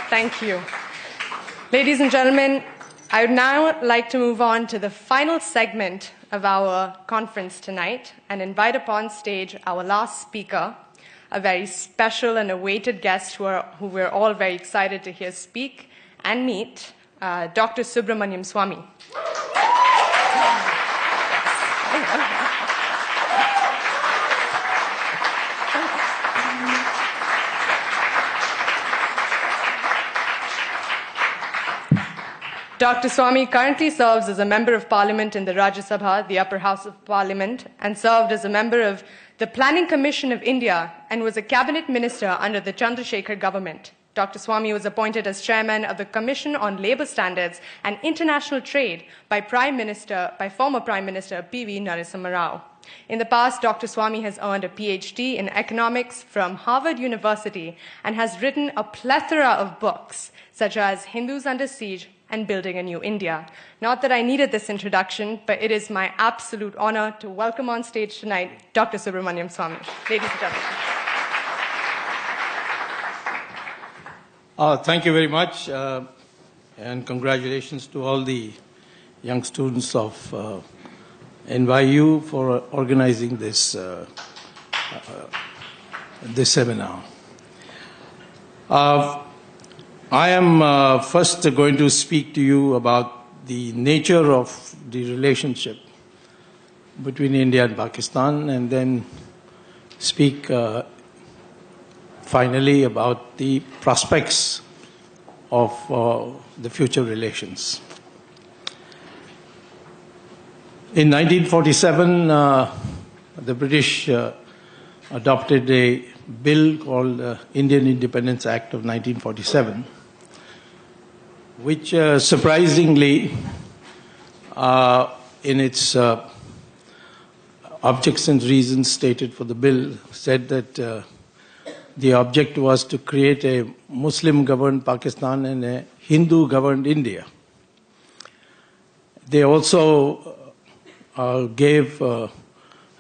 Thank you. Ladies and gentlemen, I would now like to move on to the final segment of our conference tonight and invite upon stage our last speaker, a very special and awaited guest who we're all very excited to hear speak and meet, Dr.Subramanian Swamy. Dr. Swamy currently serves as a Member of Parliament in the Rajya Sabha, the upper house of Parliament, and served as a member of the Planning Commission of India and was a cabinet minister under the Chandrasekhar government. Dr. Swamy was appointed as chairman of the Commission on Labour Standards and International Trade by former Prime Minister P.V. Narasimha Rao. In the past, Dr. Swamy has earned a PhD in economics from Harvard University and has written a plethora of books, such as Hindus Under Siege and Building a New India. Not that I needed this introduction, but it is my absolute honor to welcome on stage tonight Dr. Subramanian Swamy. Ladies and gentlemen. Thank you very much, and congratulations to all the young students of NYU for organizing this seminar. I am first going to speak to you about the nature of the relationship between India and Pakistan, and then speak finally about the prospects of the future relations. In 1947, the British adopted a bill called Indian Independence Act of 1947, which surprisingly, in its objects and reasons stated for the bill, said that the object was to create a Muslim-governed Pakistan and a Hindu-governed India. They also they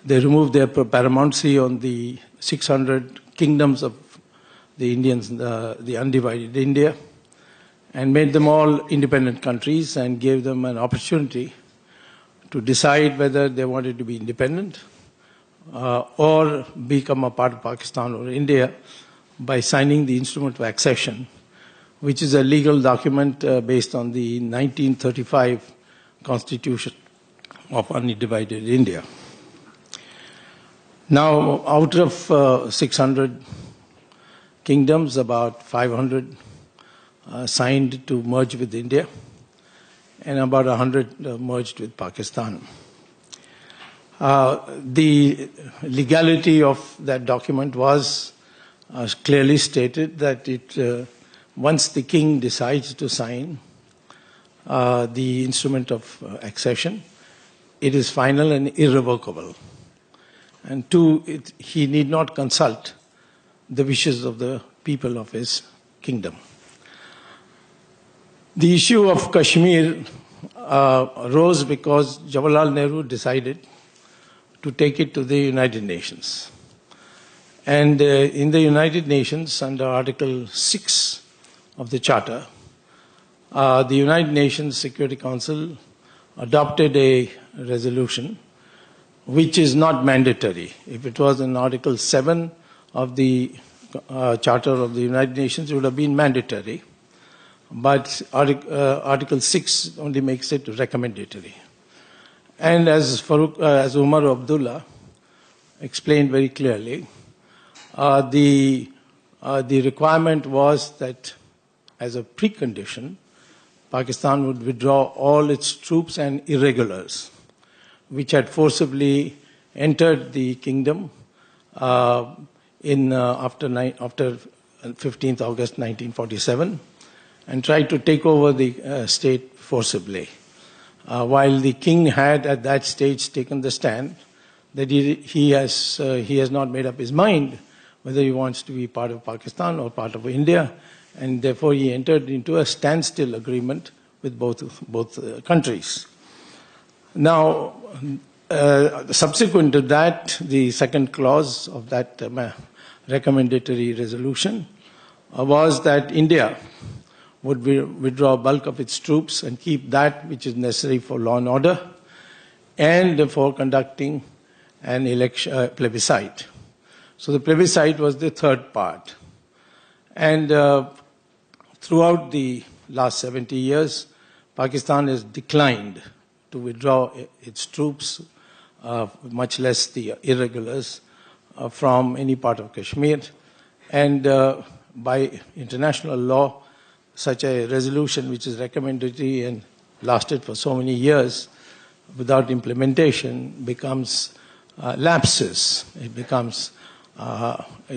removed their paramountcy on the 600 kingdoms of the Indians, the undivided India, and made them all independent countries and gave them an opportunity to decide whether they wanted to be independent or become a part of Pakistan or India by signing the Instrument of Accession, which is a legal document based on the 1935 Constitution of Undivided India. Now, out of 600 kingdoms, about 500 signed to merge with India, and about 100 merged with Pakistan. The legality of that document was clearly stated that once the king decides to sign the Instrument of Accession, it is final and irrevocable. And two, he need not consult the wishes of the people of his kingdom. The issue of Kashmir arose because Jawaharlal Nehru decided to take it to the United Nations. And in the United Nations, under Article 6 of the Charter, the United Nations Security Council adopted a resolution which is not mandatory. If it was in Article 7 of the Charter of the United Nations, it would have been mandatory. But Article 6 only makes it recommendatory. And as Umar Abdullah explained very clearly, the requirement was that as a precondition, Pakistan would withdraw all its troops and irregulars, which had forcibly entered the kingdom after 15th August 1947 and tried to take over the state forcibly. While the king had at that stage taken the stand that he has not made up his mind whether he wants to be part of Pakistan or part of India, and therefore he entered into a standstill agreement with both countries. Now, subsequent to that, the second clause of that recommendatory resolution was that India would withdraw bulk of its troops and keep that which is necessary for law and order and for conducting an election, plebiscite. So the plebiscite was the third part. And throughout the last 70 years, Pakistan has declined to withdraw its troops, much less the irregulars, from any part of Kashmir. And by international law, such a resolution which is recommendatory and lasted for so many years without implementation becomes lapses. It becomes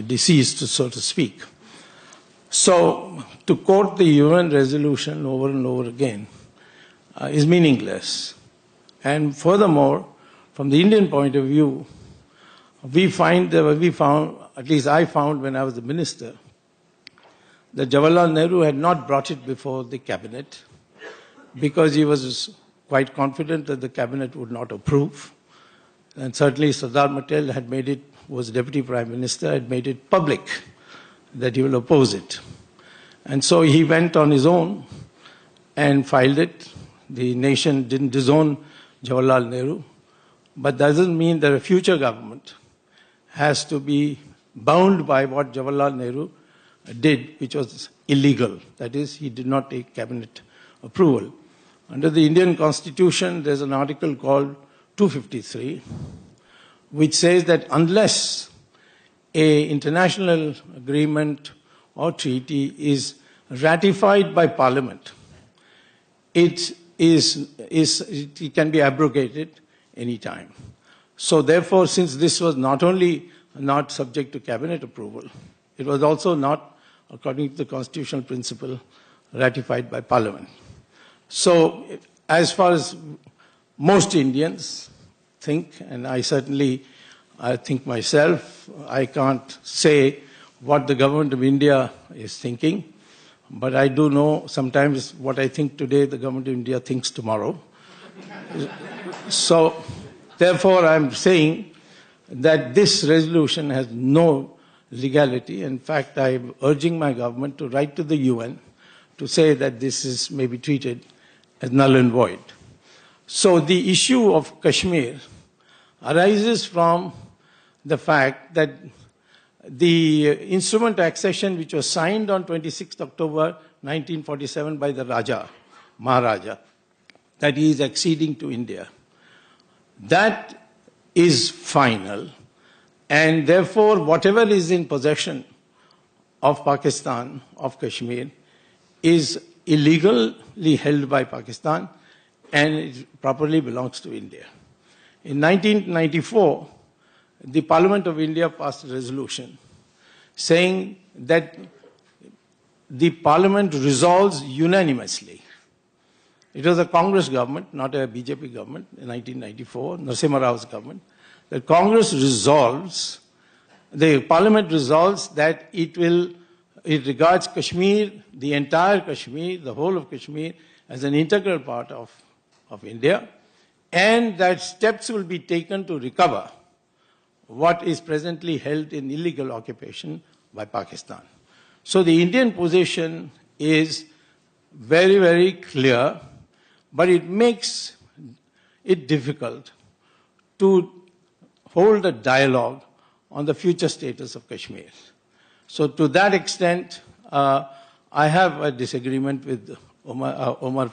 deceased, so to speak. So to quote the UN resolution over and over again is meaningless. And furthermore, from the Indian point of view, we found, at least I found when I was the minister, that Jawaharlal Nehru had not brought it before the cabinet because he was quite confident that the cabinet would not approve. And certainly Sardar Patel had made it, was deputy prime minister, had made it public that he will oppose it. And so he went on his own and filed it. The nation didn't disown Jawaharlal Nehru, but that doesn't mean that a future government has to be bound by what Jawaharlal Nehru did, which was illegal. That is, he did not take cabinet approval. Under the Indian Constitution, there's an article called 253, which says that unless an international agreement or treaty is ratified by Parliament, it can be abrogated any time. So therefore, since this was not only not subject to cabinet approval, it was also not, according to the constitutional principle, ratified by Parliament. So as far as most Indians think, and I think myself, I can't say what the government of India is thinking, but I do know sometimes what I think today, the government of India thinks tomorrow. So therefore, I'm saying that this resolution has no legality. In fact, I'm urging my government to write to the UN to say that this may be treated as null and void. So the issue of Kashmir arises from the fact that the instrument accession, which was signed on 26th October 1947 by the Maharaja, that he is acceding to India, that is final. And therefore, whatever is in possession of Pakistan, of Kashmir, is illegally held by Pakistan and it properly belongs to India. In 1994, the Parliament of India passed a resolution saying that the Parliament resolves unanimously. It was a Congress government, not a BJP government, in 1994, Narasimha Rao's government. The Congress resolves, the Parliament resolves that it regards Kashmir, the entire Kashmir, the whole of Kashmir, as an integral part of India, and that steps will be taken to recover what is presently held in illegal occupation by Pakistan. So the Indian position is very, very clear, but it makes it difficult to hold a dialogue on the future status of Kashmir. So to that extent, I have a disagreement with Omar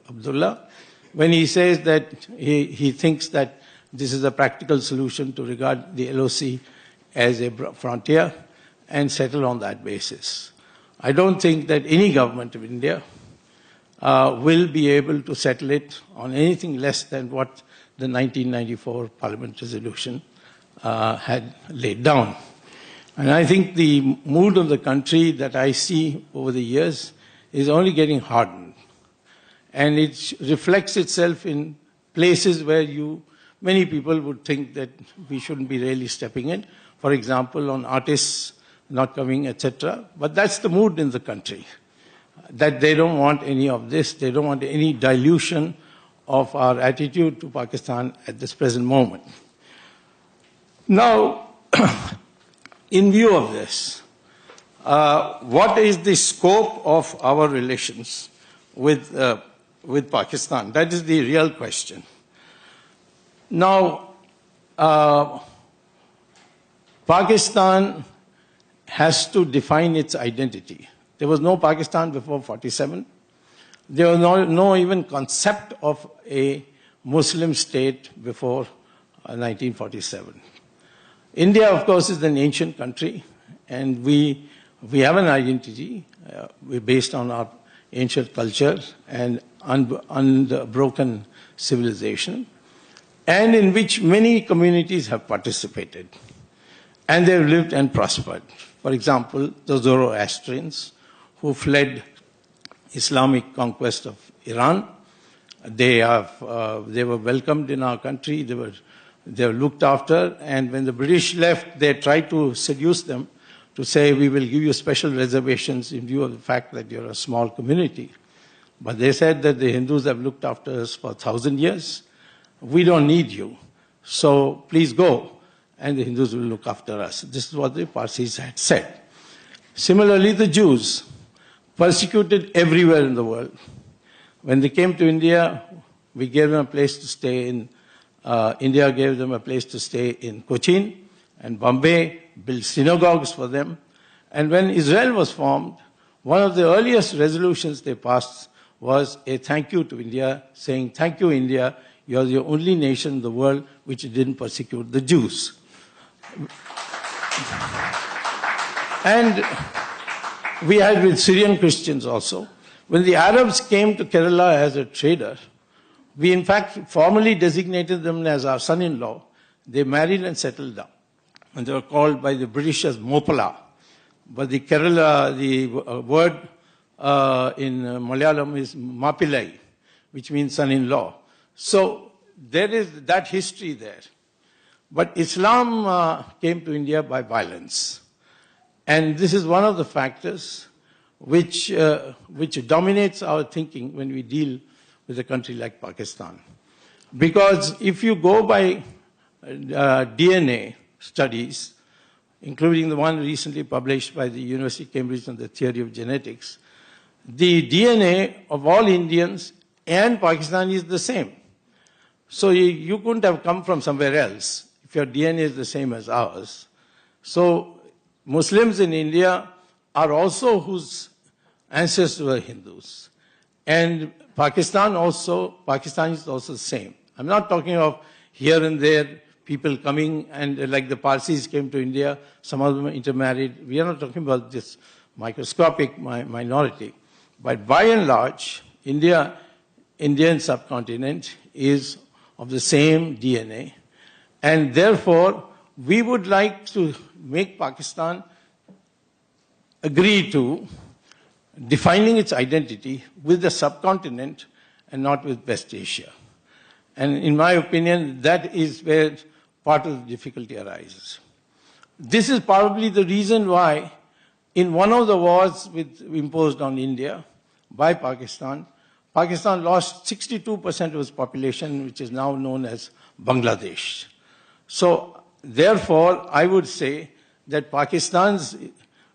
Abdullah when he says that he thinks that this is a practical solution to regard the LOC as a frontier and settle on that basis. I don't think that any government of India will be able to settle it on anything less than what the 1994 Parliament resolution had laid down. And I think the mood of the country that I see over the years is only getting hardened. And it reflects itself in places where many people would think that we shouldn't be really stepping in. For example, on artists not coming, etc. But that's the mood in the country, that they don't want any of this. They don't want any dilution of our attitude to Pakistan at this present moment. Now, in view of this, what is the scope of our relations with Pakistan? That is the real question. Now, Pakistan has to define its identity. There was no Pakistan before 47. There was no even concept of a Muslim state before 1947. India, of course, is an ancient country, and we have an identity based on our ancient culture and unbroken civilization, and in which many communities have participated, and they've lived and prospered. For example, the Zoroastrians, who fled Islamic conquest of Iran, they were welcomed in our country, they were looked after, and when the British left, they tried to seduce them to say, we will give you special reservations in view of the fact that you're a small community. But they said that the Hindus have looked after us for 1,000 years. We don't need you, so please go, and the Hindus will look after us. This is what the Parsis had said. Similarly, the Jews, persecuted everywhere in the world. When they came to India, we gave them a place to stay in. India gave them a place to stay in Cochin and Bombay, built synagogues for them. And when Israel was formed, one of the earliest resolutions they passed was a thank you to India, saying, thank you, India, you are the only nation in the world which didn't persecute the Jews. And we had with Syrian Christians also. When the Arabs came to Kerala as a trader, we in fact formally designated them as our son-in-law. They married and settled down. And they were called by the British as Mopala. But the Kerala, the word in Malayalam is Mapillai, which means son-in-law. So there is that history there. But Islam came to India by violence. And this is one of the factors which dominates our thinking when we deal with a country like Pakistan. Because if you go by DNA studies, including the one recently published by the University of Cambridge on the theory of genetics, the DNA of all Indians and Pakistanis is the same. So you couldn't have come from somewhere else if your DNA is the same as ours. So Muslims in India are also whose ancestors were Hindus. And Pakistan is also the same. I'm not talking of here and there people coming and like the Parsis came to India, some of them intermarried. We are not talking about this microscopic minority. But by and large, Indian subcontinent is of the same DNA. And therefore, we would like to make Pakistan agree to defining its identity with the subcontinent and not with West Asia. And in my opinion, that is where part of the difficulty arises. This is probably the reason why in one of the wars imposed on India by Pakistan, Pakistan lost 62% of its population, which is now known as Bangladesh. So therefore, I would say that Pakistan's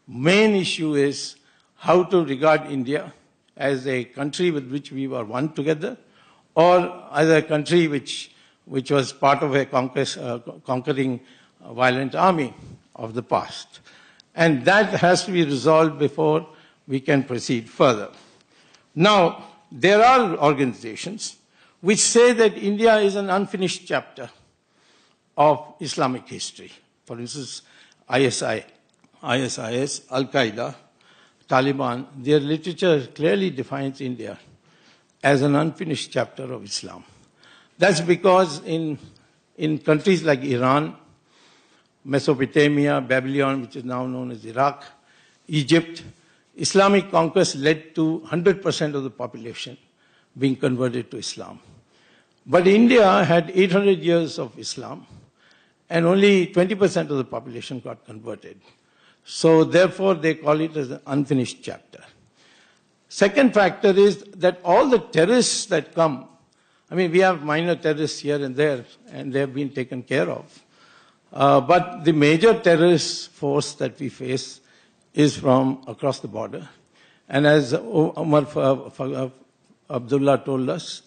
main issue is how to regard India as a country with which we were one together, or as a country which was part of a conquering violent army of the past. And that has to be resolved before we can proceed further. Now, there are organizations which say that India is an unfinished chapter of Islamic history. For instance, ISIS, Al-Qaeda, Taliban, their literature clearly defines India as an unfinished chapter of Islam. That's because in countries like Iran, Mesopotamia, Babylon, which is now known as Iraq, Egypt, Islamic conquest led to 100% of the population being converted to Islam. But India had 800 years of Islam, and only 20% of the population got converted. So therefore, they call it as an unfinished chapter. Second factor is that all the terrorists that come, I mean, we have minor terrorists here and there, and they have been taken care of. But the major terrorist force that we face is from across the border. And as Umar Abdullah told us,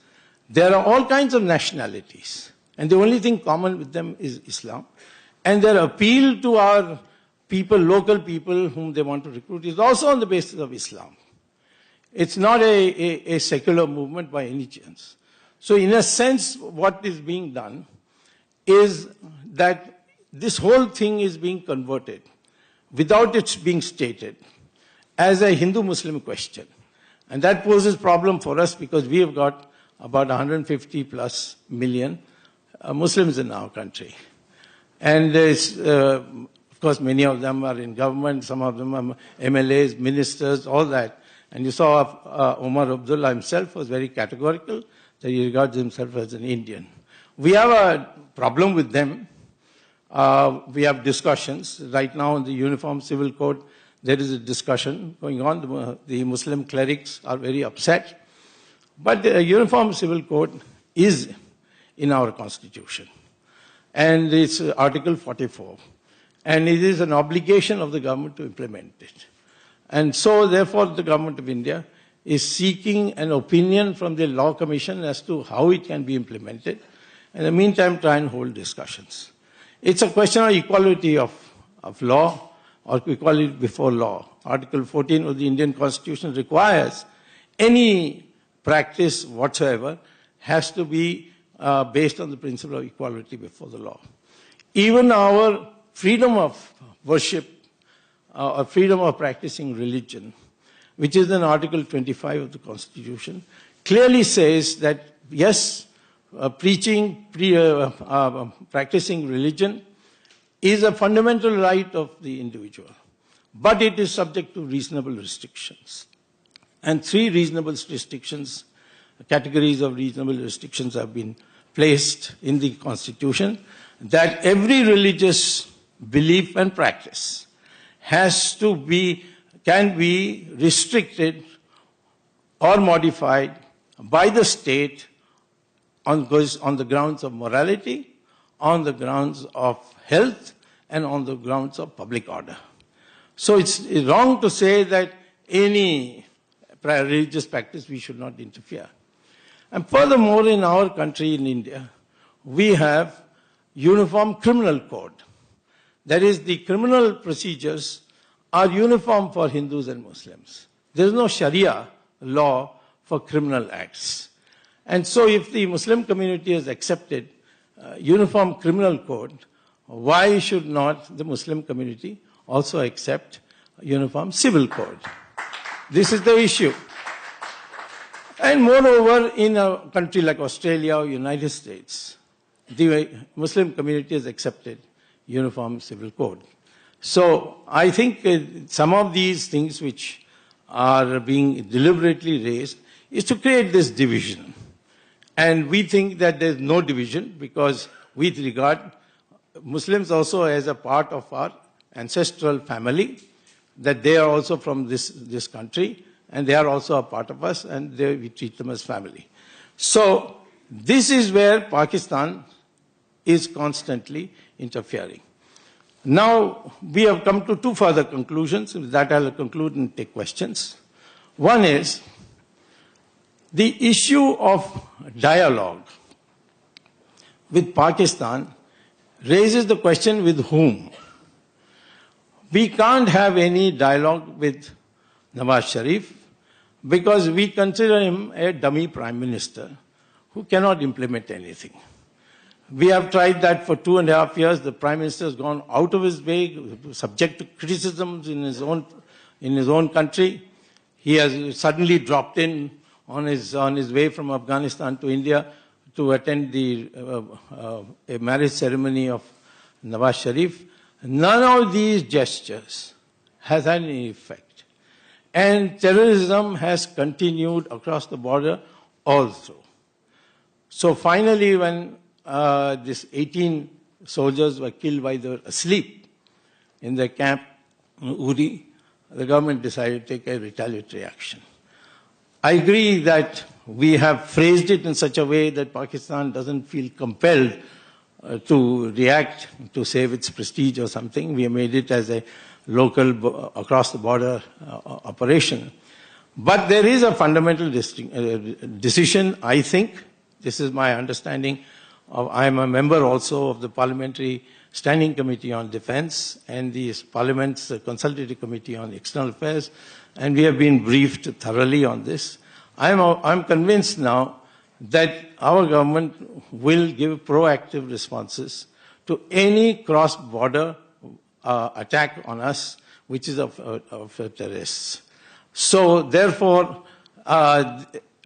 there are all kinds of nationalities. And the only thing common with them is Islam. And their appeal to our people, local people whom they want to recruit, is also on the basis of Islam. It's not a secular movement by any chance. So in a sense, what is being done is that this whole thing is being converted without it being stated as a Hindu-Muslim question. And that poses problem for us because we have got about 150 plus million Muslims in our country. And of course, many of them are in government, some of them are MLAs, ministers, all that. And you saw Umar Abdullah himself was very categorical that he regards himself as an Indian. We have a problem with them. We have discussions. Right now in the Uniform Civil Code, there is a discussion going on. The Muslim clerics are very upset. But the Uniform Civil Code is in our Constitution. And it's Article 44. And it is an obligation of the government to implement it. And so, therefore, the government of India is seeking an opinion from the Law Commission as to how it can be implemented. In the meantime, try and hold discussions. It's a question of equality of law or equality before law. Article 14 of the Indian Constitution requires any practice whatsoever has to be based on the principle of equality before the law. Even our freedom of worship or freedom of practicing religion, which is in Article 25 of the Constitution, clearly says that, yes, practicing religion is a fundamental right of the individual, but it is subject to reasonable restrictions. And 3 reasonable restrictions, categories of reasonable restrictions have been placed in the Constitution, that every religious belief and practice can be restricted or modified by the state on the grounds of morality, on the grounds of health, and on the grounds of public order. So it's wrong to say that any religious practice we should not interfere. And furthermore, in our country, in India, we have uniform criminal code. That is, the criminal procedures are uniform for Hindus and Muslims. There is no Sharia law for criminal acts. And so if the Muslim community has accepted uniform criminal code, why should not the Muslim community also accept uniform civil code? This is the issue. And moreover, in a country like Australia or United States, the Muslim community has accepted uniform civil code. So I think some of these things which are being deliberately raised is to create this division. And we think that there's no division because we regard Muslims also as a part of our ancestral family, that they are also from this country, and they are also a part of us, and we treat them as family. So this is where Pakistan is constantly interfering. Now, we have come to 2 further conclusions. With that, I'll conclude and take questions. One is the issue of dialogue with Pakistan raises the question with whom. We can't have any dialogue with Nawaz Sharif because we consider him a dummy prime minister who cannot implement anything. We have tried that for 2.5 years. The Prime Minister has gone out of his way, subject to criticisms in his own country. He has suddenly dropped in on his way from Afghanistan to India to attend a marriage ceremony of Nawaz Sharif. None of these gestures has had any effect. And terrorism has continued across the border all through. So finally, when these 18 soldiers were killed while they were asleep in their camp in Uri, the government decided to take a retaliatory action. I agree that we have phrased it in such a way that Pakistan doesn't feel compelled to react to save its prestige or something. We have made it as a local, across the border operation. But there is a fundamental decision, I think. This is my understanding. I am a member also of the Parliamentary Standing Committee on Defense and the Parliament's Consultative Committee on External Affairs, and we have been briefed thoroughly on this. I'm convinced now that our government will give proactive responses to any cross-border attack on us, which is of terrorists. So, therefore,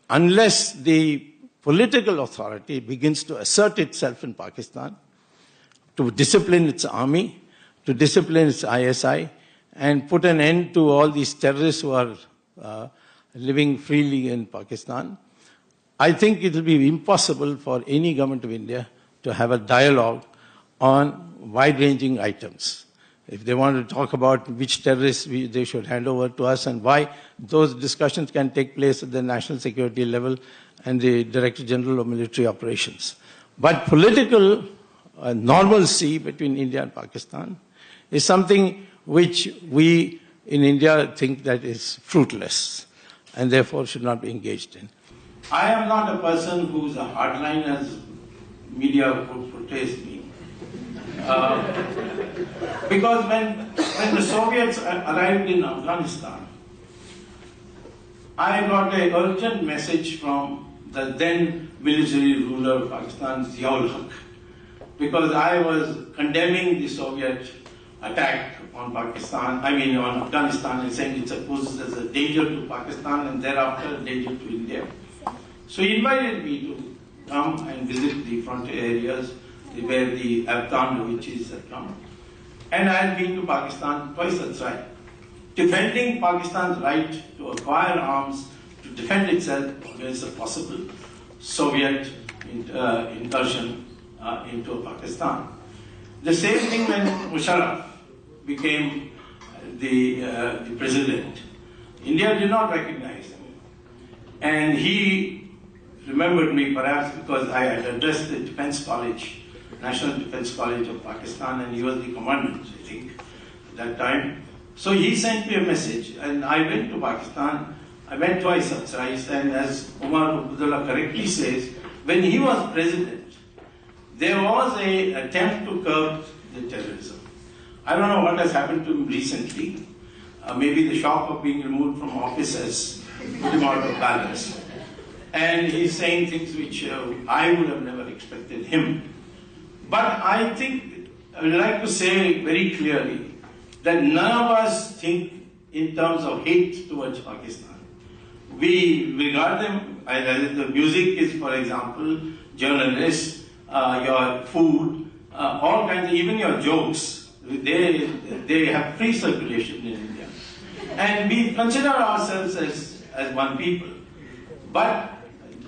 unless the political authority begins to assert itself in Pakistan, to discipline its army, to discipline its ISI, and put an end to all these terrorists who are living freely in Pakistan, I think it will be impossible for any government of India to have a dialogue on wide-ranging items. If they want to talk about which terrorists they should hand over to us and why, those discussions can take place at the national security level and the Director General of Military Operations. But political normalcy between India and Pakistan is something which we in India think that is fruitless and therefore should not be engaged in. I am not a person who is a hardliner as media portrays me. Because when the Soviets arrived in Afghanistan, I got an urgent message from the then military ruler of Pakistan, Ziaul Haq, because I was condemning the Soviet attack on on Afghanistan, and saying it poses as a danger to Pakistan and thereafter a danger to India. So he invited me to come and visit the frontier areas where the Afghan refugees had come. And I had been to Pakistan twice or thrice, defending Pakistan's right to acquire arms to defend itself against a possible Soviet incursion into Pakistan. The same thing when Musharraf became the president. India did not recognize him. And he remembered me perhaps because I had addressed the Defense College, National Defense College of Pakistan, and he was the commandant, I think, at that time. So he sent me a message, and I went to Pakistan. I went twice or thrice, and as Umar Abdullah correctly says, when he was president, there was an attempt to curb the terrorism. I don't know what has happened to him recently. Maybe the shock of being removed from office has put him out of balance. And he's saying things which I would have never expected him. But I think, I would like to say very clearly that none of us think in terms of hate towards Pakistan. We regard them, as the music is, for example, journalists, your food, all kinds of, even your jokes, they have free circulation in India. And we consider ourselves as one people. But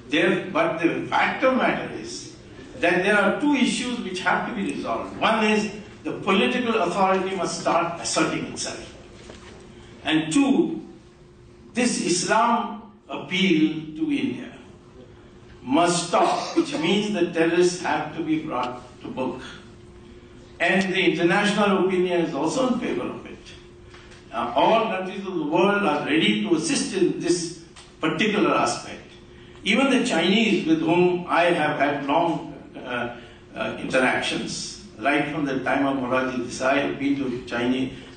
the fact of the matter is that there are two issues which have to be resolved. One is the political authority must start asserting itself. And two, this Islam appeal to India must stop, which means the terrorists have to be brought to book. And the international opinion is also in favor of it. All countries of the world are ready to assist in this particular aspect. Even the Chinese, with whom I have had long interactions, right from the time of Morarji Desai, I've been to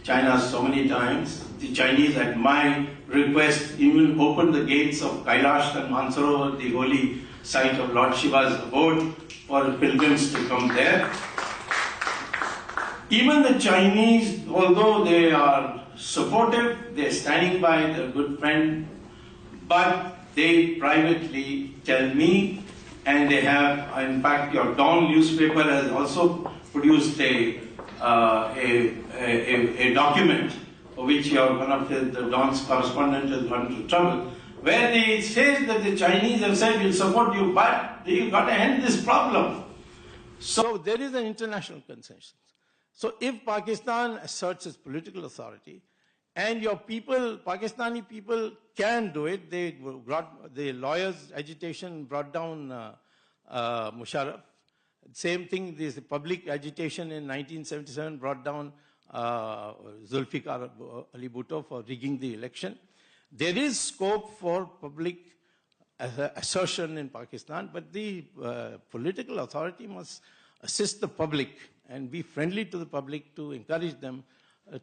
China so many times. The Chinese, at my request, even opened the gates of Kailash and Mansarovar, the holy site of Lord Shiva's abode, for pilgrims to come there. Even the Chinese, although they are supportive, they're standing by their good friend, but they privately tell me, and they have, in fact, your Dawn newspaper has also produced a document for which one of the Dawn's correspondent has gone into trouble, where it says that the Chinese have said, we'll support you, but you've got to end this problem. So there is an international consensus. So if Pakistan asserts its political authority, and your people, Pakistani people, can do it, the lawyers' agitation brought down Musharraf. Same thing, this public agitation in 1977 brought down Zulfikar Ali Bhutto for rigging the election. There is scope for public assertion in Pakistan, but the political authority must assist the public and be friendly to the public to encourage them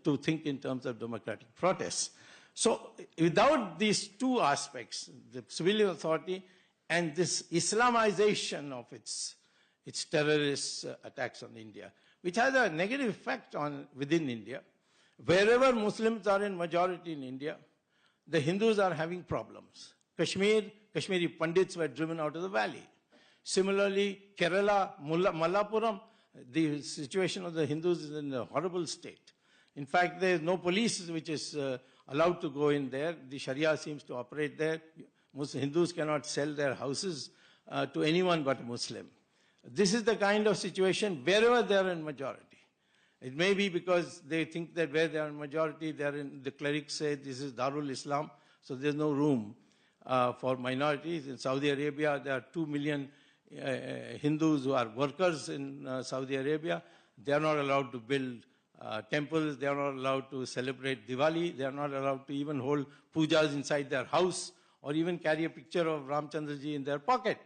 to think in terms of democratic protests. So without these two aspects, the civilian authority and this Islamization of its terrorist attacks on India, which has a negative effect within India. Wherever Muslims are in majority in India, the Hindus are having problems. Kashmiri Pandits were driven out of the valley. Similarly, Kerala, Malappuram, the situation of the Hindus is in a horrible state. In fact, there is no police which is allowed to go in there. The Sharia seems to operate there. Hindus cannot sell their houses to anyone but a Muslim. This is the kind of situation wherever they are in majority. It may be because they think that where they are in majority, the clerics say this is Darul Islam, so there's no room for minorities. In Saudi Arabia, there are 2 million Hindus who are workers in Saudi Arabia. They are not allowed to build temples. They are not allowed to celebrate Diwali. They are not allowed to even hold pujas inside their house or even carry a picture of Ramchandraji in their pocket.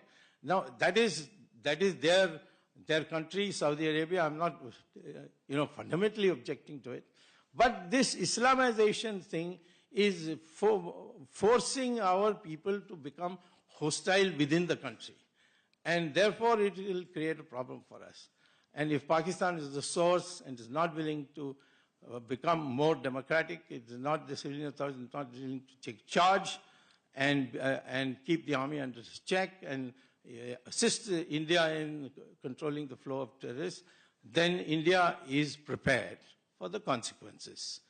Now, that is their country, Saudi Arabia. I'm not, fundamentally objecting to it. But this Islamization thing is forcing our people to become hostile within the country. And therefore, it will create a problem for us. And if Pakistan is the source and is not willing to become more democratic, the civilian authority is not willing to take charge and keep the army under check and assist India in controlling the flow of terrorists, then India is prepared for the consequences.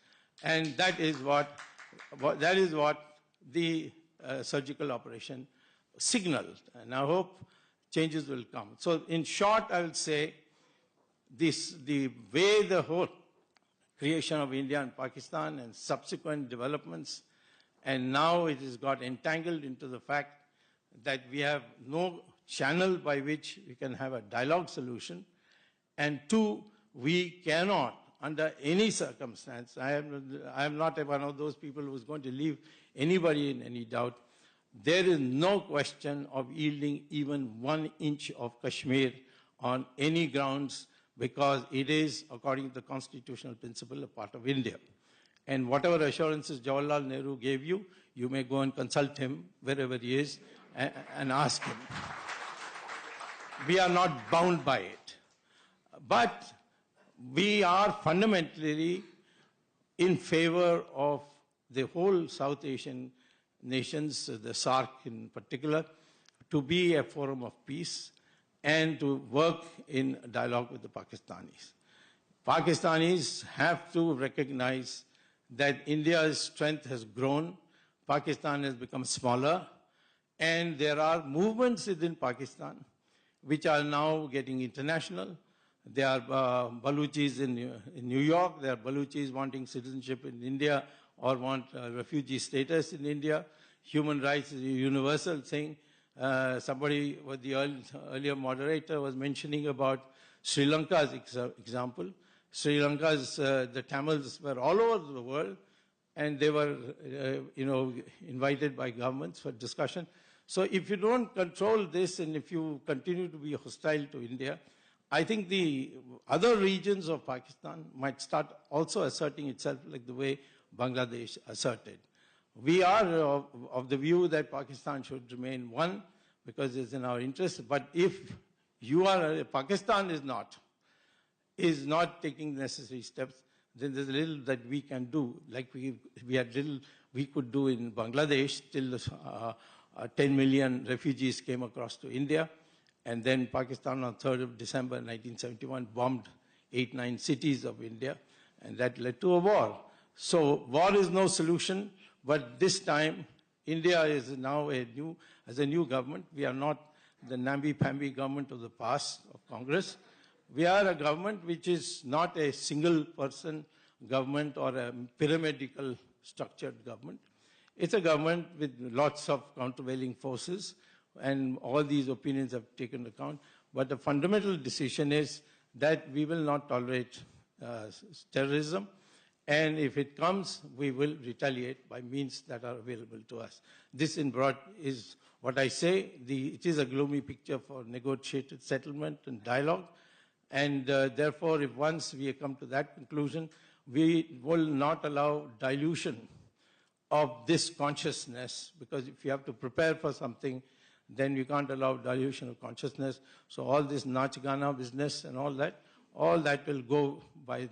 And that is what the surgical operation signaled. And I hope changes will come. So in short, I will say the way the whole creation of India and Pakistan and subsequent developments, and now it has got entangled into the fact that we have no channel by which we can have a dialogue solution. And two, we cannot, under any circumstance, I am not one of those people who is going to leave anybody in any doubt. There is no question of yielding even 1 inch of Kashmir on any grounds, because it is, according to the constitutional principle, a part of India. And whatever assurances Jawaharlal Nehru gave you, you may go and consult him wherever he is and ask him. We are not bound by it. But we are fundamentally in favor of the whole South Asian nations, the SAARC in particular, to be a forum of peace and to work in dialogue with the Pakistanis. Pakistanis have to recognize that India's strength has grown, Pakistan has become smaller, and there are movements within Pakistan which are now getting international. There are Baluchis in New York, there are Baluchis wanting citizenship in India or want refugee status in India. Human rights is a universal thing. Somebody, the earlier moderator was mentioning about Sri Lanka's example. Sri Lanka's, the Tamils were all over the world, and they were, invited by governments for discussion. So if you don't control this and if you continue to be hostile to India, I think the other regions of Pakistan might start also asserting itself like the way Bangladesh asserted. We are of the view that Pakistan should remain one because it's in our interest. But if Pakistan is not taking necessary steps, then there's little that we can do. Like we had little we could do in Bangladesh till 10 million refugees came across to India. And then Pakistan on 3rd of December 1971 bombed 8-9 cities of India. And that led to a war. So war is no solution. But this time, India is now as a new government. We are not the namby-pamby government of the past of Congress. We are a government which is not a single-person government or a pyramidal structured government. It's a government with lots of countervailing forces, and all these opinions have taken account. But the fundamental decision is that we will not tolerate terrorism. And if it comes, we will retaliate by means that are available to us. This in broad is what I say. It is a gloomy picture for negotiated settlement and dialogue. And therefore, if once we come to that conclusion, we will not allow dilution of this consciousness, because if you have to prepare for something, then you can't allow dilution of consciousness. So all this Nach Gana business and all that will go by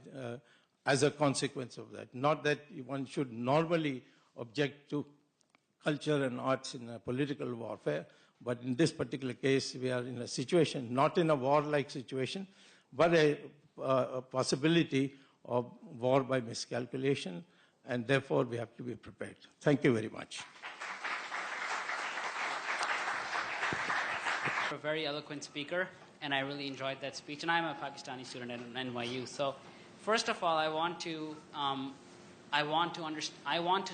as a consequence of that. Not that one should normally object to culture and arts in a political warfare, but in this particular case, we are in a situation, not in a war-like situation, but a possibility of war by miscalculation, and therefore we have to be prepared. Thank you very much. A very eloquent speaker, and I really enjoyed that speech. And I'm a Pakistani student at NYU. So, first of all, I want to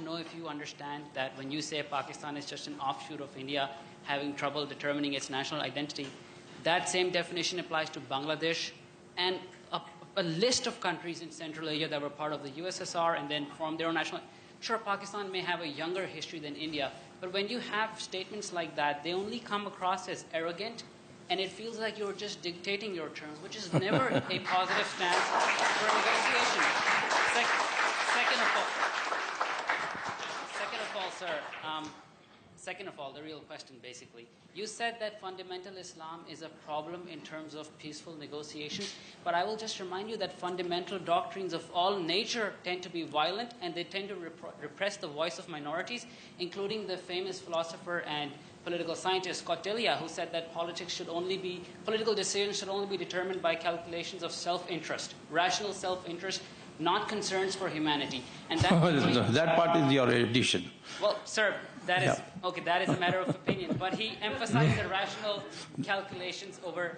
know if you understand that when you say Pakistan is just an offshoot of India having trouble determining its national identity, that same definition applies to Bangladesh and a list of countries in Central Asia that were part of the USSR and then formed their own national. Sure, Pakistan may have a younger history than India, but when you have statements like that, they only come across as arrogant, and it feels like you're just dictating your terms, which is never a positive stance for negotiation. Second of all, the real question basically. You said that fundamental Islam is a problem in terms of peaceful negotiations, but I will just remind you that fundamental doctrines of all nature tend to be violent, and they tend to repress the voice of minorities, including the famous philosopher and political scientist Kautilya, who said that political decisions should only be determined by calculations of self-interest, rational self-interest, not concerns for humanity. And that part is your addition. Well, sir, that is okay. That is a matter of opinion. But he emphasized the rational calculations over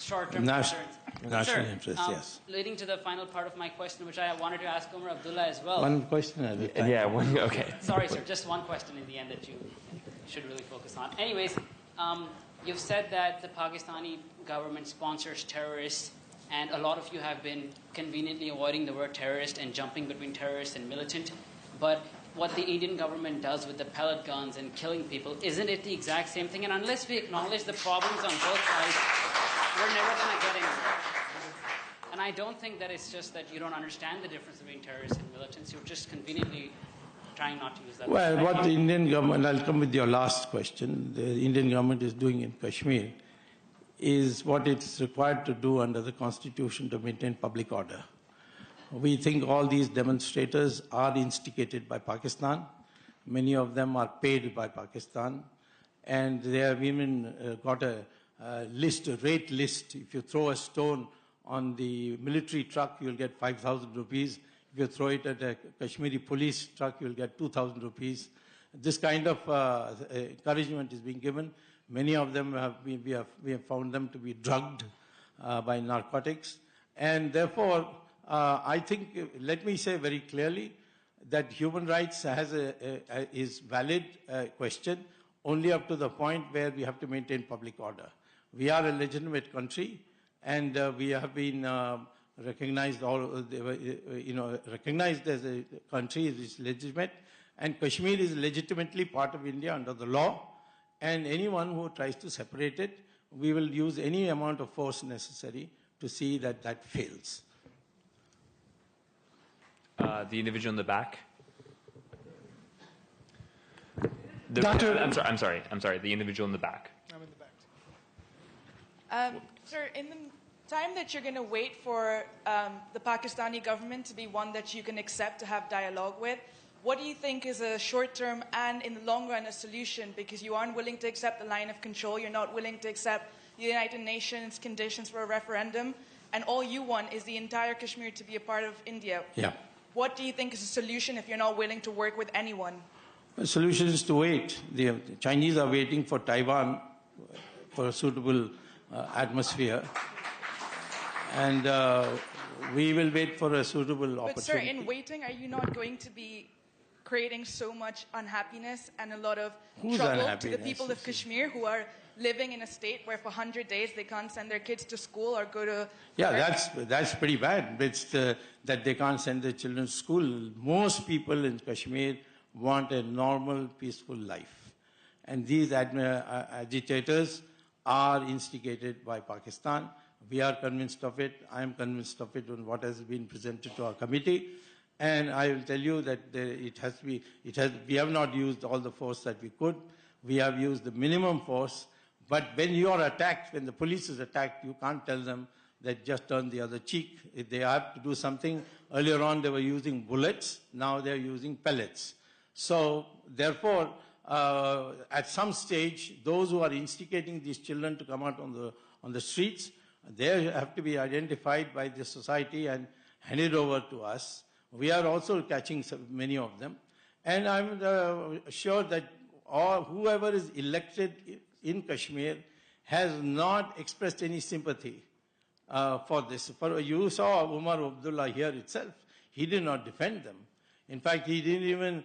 short-term concerns. National interest, yes. Leading to the final part of my question, which I wanted to ask Umar Abdullah as well. One question at a time. Yeah, okay. Sorry, sir, just one question in the end that you should really focus on. Anyways, you've said that the Pakistani government sponsors terrorists, and a lot of you have been conveniently avoiding the word terrorist and jumping between terrorist and militant. But what the Indian government does with the pellet guns and killing people, isn't it the exact same thing? And unless we acknowledge the problems on both sides, we're never going to get anywhere. And I don't think that it's just that you don't understand the difference between terrorists and militants. You're just conveniently trying not to use that. Well, what the Indian government, I'll come with your last question, the Indian government is doing in Kashmir is what it's required to do under the Constitution to maintain public order. We think all these demonstrators are instigated by Pakistan. Many of them are paid by Pakistan. And they have even got a rate list. If you throw a stone on the military truck, you'll get 5,000 rupees. If you throw it at a Kashmiri police truck, you'll get 2,000 rupees. This kind of encouragement is being given. Many of them we have found them to be drugged by narcotics. And therefore, I think, let me say very clearly that human rights is valid question only up to the point where we have to maintain public order. We are a legitimate country, and we have been recognized recognized as a country which is legitimate, and Kashmir is legitimately part of India under the law. And anyone who tries to separate it, we will use any amount of force necessary to see that that fails. The individual in the back. Doctor, I'm sorry. The individual in the back. I'm in the back. Sir, in the time that you're going to wait for the Pakistani government to be one that you can accept to have dialogue with, what do you think is a short-term and in the long run a solution? Because you aren't willing to accept the line of control, you're not willing to accept the United Nations conditions for a referendum, and all you want is the entire Kashmir to be a part of India. Yeah. What do you think is a solution if you're not willing to work with anyone? The solution is to wait. The Chinese are waiting for Taiwan for a suitable atmosphere. And we will wait for a suitable opportunity. But sir, in waiting, are you not going to be creating so much unhappiness and a lot of Who's trouble to the unhappiness? people of Kashmir who are living in a state where for 100 days they can't send their kids to school or go to Yeah, work? that's pretty bad. It's that they can't send their children to school. Most people in Kashmir want a normal, peaceful life. And these agitators are instigated by Pakistan. We are convinced of it. I am convinced of it on what has been presented to our committee. And I will tell you that we have not used all the force that we could. We have used the minimum force. But when you are attacked, when the police is attacked, you can't tell them that just turn the other cheek. If they have to do something, earlier on they were using bullets, now they're using pellets. So therefore, at some stage, those who are instigating these children to come out on the streets, they have to be identified by the society and handed over to us. We are also catching many of them. And I'm sure that whoever is elected in Kashmir has not expressed any sympathy for this. You saw Umar Abdullah here itself. He did not defend them. In fact, he didn't even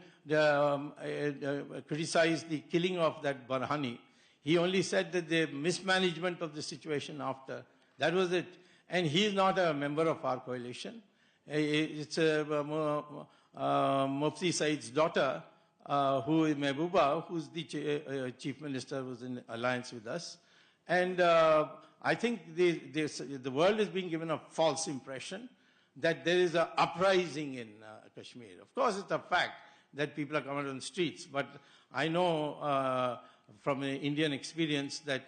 criticize the killing of that Barhani. He only said that the mismanagement of the situation after. That was it. And he is not a member of our coalition. It's Mufti Said's daughter, who is Mehbooba, who's the chief minister, who's in alliance with us. And I think the world is being given a false impression that there is an uprising in Kashmir. Of course, it's a fact that people are coming on the streets, but I know from an Indian experience that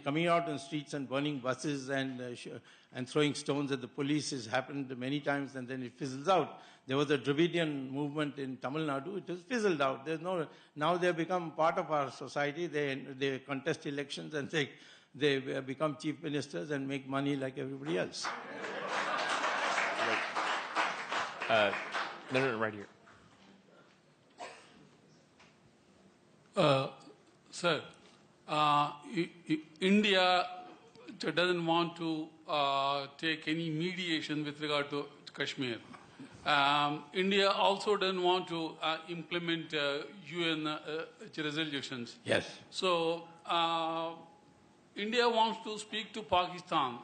coming out on the streets and burning buses and throwing stones at the police has happened many times, and then it fizzles out. There was a Dravidian movement in Tamil Nadu. It has fizzled out. Now they have become part of our society. They contest elections and they become chief ministers and make money like everybody else. No, right here. Sir, India doesn't want to take any mediation with regard to Kashmir. India also doesn't want to implement UN resolutions. Yes. So, India wants to speak to Pakistan.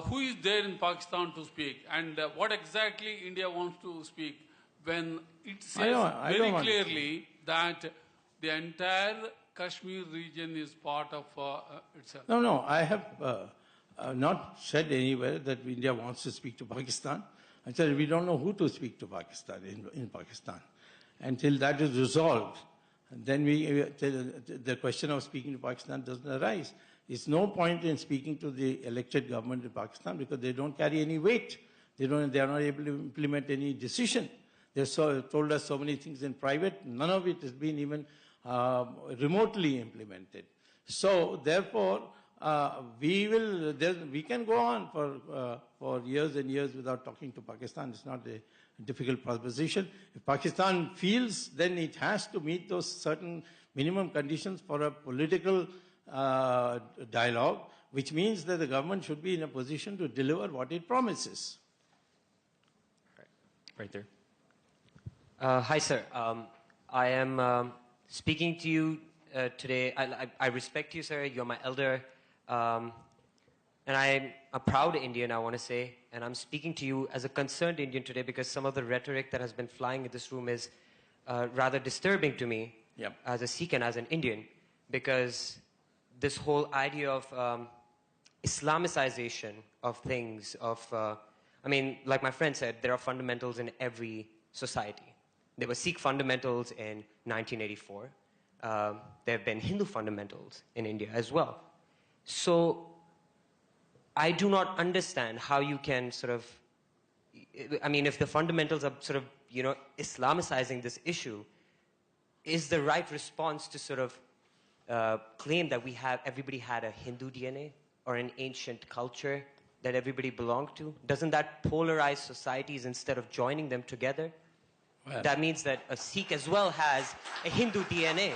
Who is there in Pakistan to speak? And what exactly India wants to speak when it says very clearly that the entire Kashmir region is part of itself? No, I have not said anywhere that India wants to speak to Pakistan. I said we don't know who to speak to Pakistan in Pakistan. Until that is resolved, then the question of speaking to Pakistan doesn't arise. It's no point in speaking to the elected government in Pakistan because they don't carry any weight. They are not able to implement any decision. They told us so many things in private. None of it has been even remotely implemented. So therefore, we can go on for years and years without talking to Pakistan. It's not a difficult proposition. If Pakistan feels, then it has to meet those certain minimum conditions for a political dialogue, which means that the government should be in a position to deliver what it promises. Right there. Hi, sir. I am speaking to you today. I respect you, sir. You're my elder. And I'm a proud Indian, I want to say. And I'm speaking to you as a concerned Indian today because some of the rhetoric that has been flying in this room is rather disturbing to me as a Sikh and as an Indian. Because this whole idea of Islamicization of things, I mean, like my friend said, there are fundamentals in every society. There were Sikh fundamentals in 1984. There have been Hindu fundamentals in India as well. So I do not understand how you can sort of, I mean, if the fundamentals are sort of, Islamicizing this issue, is the right response to sort of claim that everybody had a Hindu DNA or an ancient culture that everybody belonged to? Doesn't that polarize societies instead of joining them together? Well, that means that a Sikh as well has a Hindu DNA.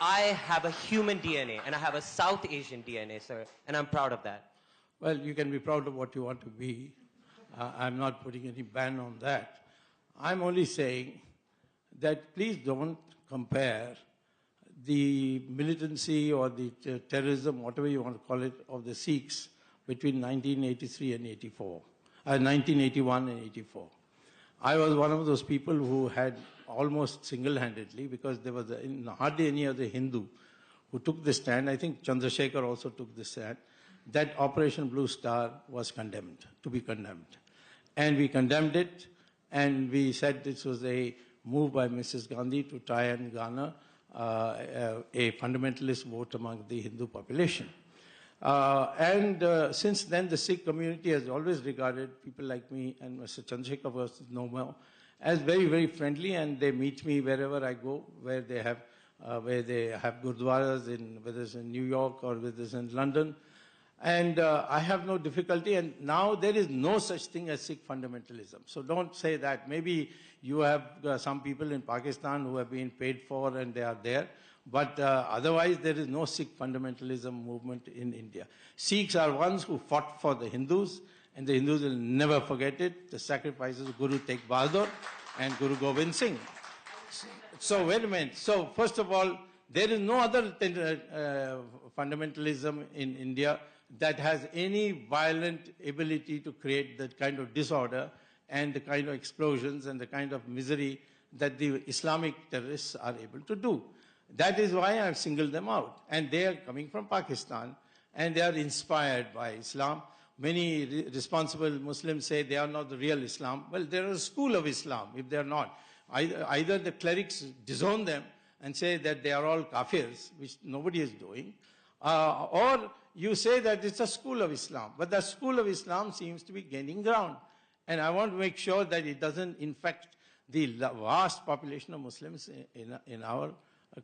I have a human DNA and I have a South Asian DNA, sir, and I'm proud of that. Well, you can be proud of what you want to be. I'm not putting any ban on that. I'm only saying that please don't compare the militancy or the terrorism, whatever you want to call it, of the Sikhs between 1983 and 1981 and 84. I was one of those people who had almost single-handedly, because there was hardly any other Hindu who took the stand. I think Chandrasekhar also took the stand, that Operation Blue Star was condemned, to be condemned. And we condemned it, and we said this was a move by Mrs. Gandhi to try and garner a fundamentalist vote among the Hindu population. Since then, the Sikh community has always regarded people like me and Mr. Chandrasekhar was no more as very, very friendly, and they meet me wherever I go, where they have gurdwaras, whether it's in New York or whether it's in London. And I have no difficulty, and now there is no such thing as Sikh fundamentalism. So don't say that. Maybe you have some people in Pakistan who have been paid for and they are there, but otherwise there is no Sikh fundamentalism movement in India. Sikhs are ones who fought for the Hindus, and the Hindus will never forget it, the sacrifices of Guru Tegh Bahadur and Guru Gobind Singh. So wait a minute. So first of all, there is no other fundamentalism in India that has any violent ability to create that kind of disorder and the kind of explosions and the kind of misery that the Islamic terrorists are able to do. That is why I have singled them out. And they are coming from Pakistan, and they are inspired by Islam. Many responsible Muslims say they are not the real Islam. Well, there is a school of Islam, if they are not. Either the clerics disown them and say that they are all kafirs, which nobody is doing, or you say that it's a school of Islam. But the school of Islam seems to be gaining ground. And I want to make sure that it doesn't infect the vast population of Muslims in our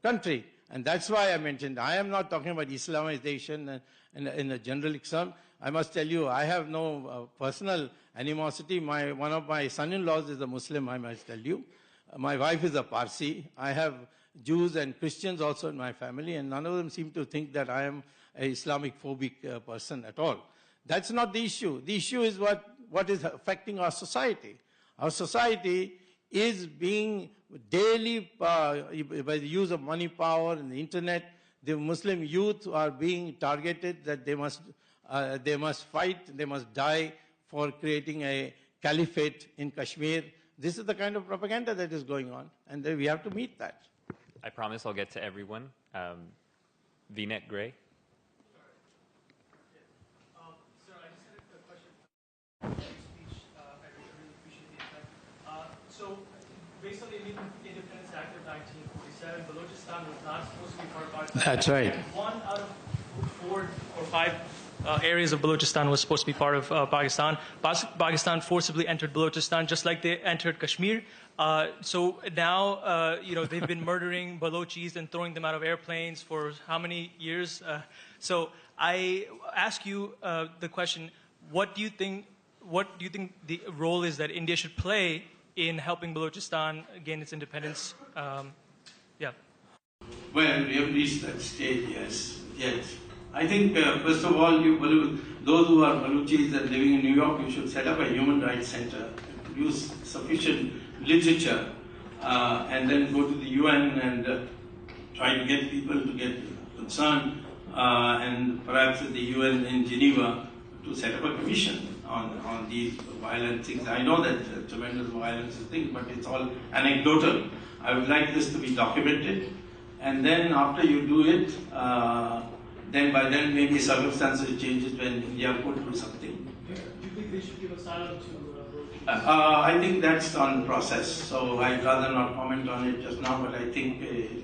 country. And that's why I mentioned, I am not talking about Islamization in a general exam. I must tell you, I have no personal animosity. One of my son-in-laws is a Muslim, I must tell you. My wife is a Parsi. I have Jews and Christians also in my family, and none of them seem to think that I am an Islamic phobic person at all. That's not the issue. The issue is what is affecting our society. Our society is being daily, by the use of money power and the internet, the Muslim youth are being targeted that they must fight, they must die for creating a caliphate in Kashmir. This is the kind of propaganda that is going on, and we have to meet that. I promise I'll get to everyone. V-neck Gray. Sir, I just had a question. Speech, I really appreciate the insight. So, based on the Independence Act of 1947, Balochistan was not supposed to be part of Pakistan. That's right. One out of 4 or 5 areas of Balochistan was supposed to be part of Pakistan. Pakistan forcibly entered Balochistan just like they entered Kashmir. So now, they've been murdering Balochis and throwing them out of airplanes for how many years? So I ask you the question: what do you think the role is that India should play in helping Balochistan gain its independence? Yeah. Well, we have reached that stage, yes. I think, first of all, those who are Baluchis and living in New York, you should set up a human rights center, produce sufficient literature, and then go to the UN and try to get people to get concerned, and perhaps at the UN in Geneva to set up a commission on these violent things. I know that tremendous violence is things, but it's all anecdotal. I would like this to be documented, and then after you do it, then by then maybe circumstances changes when India could do something. Do you think they should give asylum to I think that's on process, so I'd rather not comment on it just now, but I think it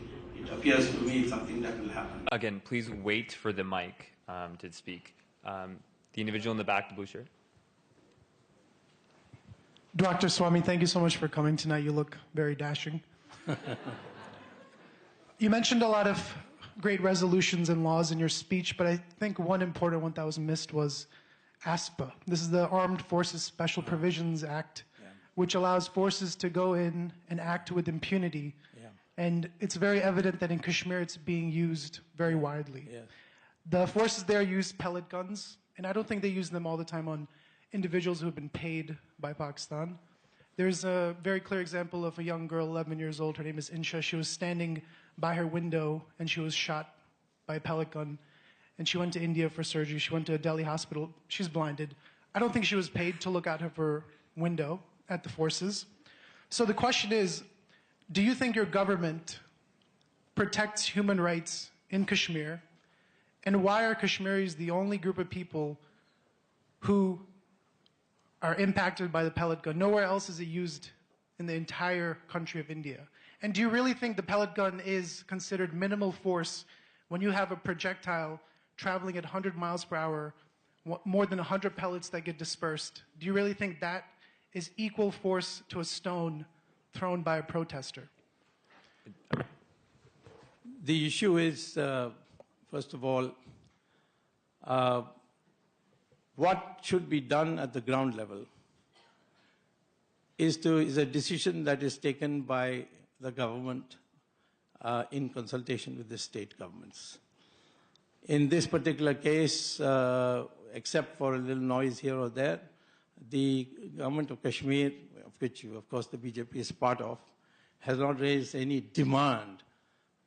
appears to me something that will happen. Again, please wait for the mic to speak. The individual in the back, the blue shirt. Dr.Swamy, thank you so much for coming tonight. You look very dashing. You mentioned a lot of great resolutions and laws in your speech, but I think one important one that was missed was ASPA. This is the Armed Forces Special Provisions Act, which allows forces to go in and act with impunity. Yeah. And it's very evident that in Kashmir it's being used very widely. Yeah. The forces there use pellet guns, and I don't think they use them all the time on individuals who have been paid by Pakistan. There's a very clear example of a young girl, 11 years old. Her name is Insha. She was standing by her window and she was shot by a pellet gun. And she went to India for surgery. She went to a Delhi hospital. She's blinded. I don't think she was paid to look out of her window at the forces. So the question is, do you think your government protects human rights in Kashmir? And why are Kashmiris the only group of people who are impacted by the pellet gun? Nowhere else is it used in the entire country of India. And do you really think the pellet gun is considered minimal force when you have a projectile traveling at 100 miles per hour, more than 100 pellets that get dispersed? Do you really think that is equal force to a stone thrown by a protester? The issue is, first of all, what should be done at the ground level is a decision that is taken by the government in consultation with the state governments. In this particular case, except for a little noise here or there, the government of Kashmir, of which, of course, the BJP is part of, has not raised any demand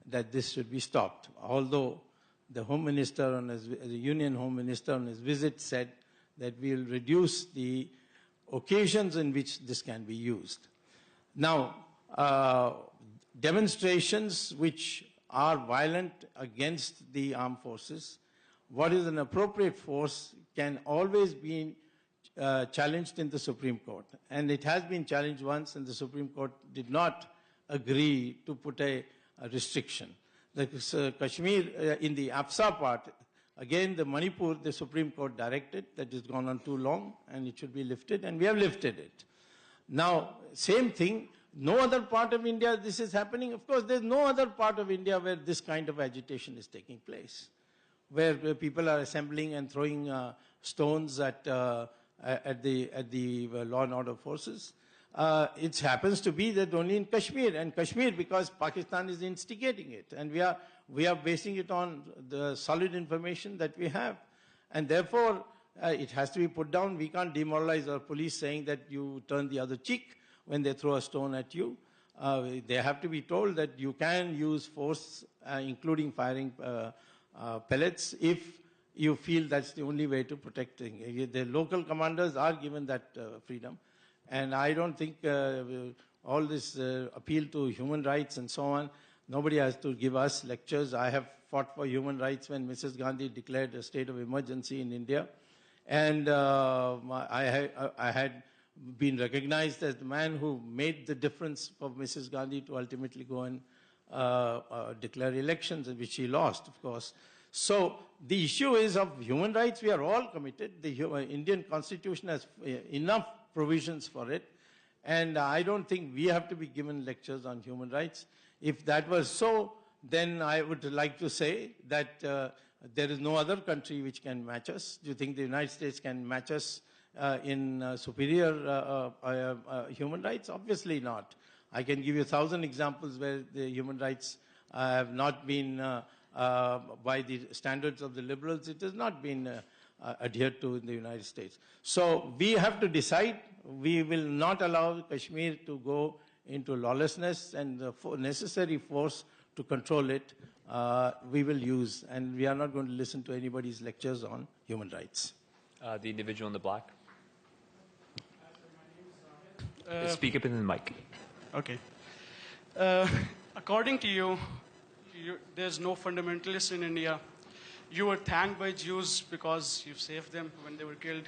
that this should be stopped. Although the Home Minister, the Union Home Minister on his visit said that we will reduce the occasions in which this can be used. Now, demonstrations which are violent against the armed forces, what is an appropriate force can always be challenged in the Supreme Court. And it has been challenged once, and the Supreme Court did not agree to put a restriction. The Kashmir, in the AFSA part, again, the Manipur, the Supreme Court directed that it's gone on too long and it should be lifted, and we have lifted it. Now, same thing, no other part of India this is happening. Of course, there's no other part of India where this kind of agitation is taking place, where people are assembling and throwing stones at the law and order forces. It happens to be that only in Kashmir, and Kashmir because Pakistan is instigating it, and we are basing it on the solid information that we have, and therefore it has to be put down. We can't demoralize our police saying that you turn the other cheek when they throw a stone at you. They have to be told that you can use force, including firing pellets, if you feel that's the only way to protect things. The local commanders are given that freedom. And I don't think all this appeal to human rights and so on, nobody has to give us lectures. I have fought for human rights when Mrs. Gandhi declared a state of emergency in India. And I had been recognized as the man who made the difference for Mrs. Gandhi to ultimately go and declare elections, in which she lost, of course. So the issue is of human rights. We are all committed. The Indian Constitution has enough provisions for it. And I don't think we have to be given lectures on human rights. If that was so, then I would like to say that there is no other country which can match us. Do you think the United States can match us in superior human rights? Obviously not. I can give you 1,000 examples where the human rights have not been, by the standards of the liberals, it has not been adhered to in the United States. So we have to decide. We will not allow Kashmir to go into lawlessness, and the necessary force to control it we will use, and we are not going to listen to anybody's lectures on human rights. The individual in the black. Speak up in the mic. Okay. According to you, there's no fundamentalists in India. You were thanked by Jews because you saved them when they were killed.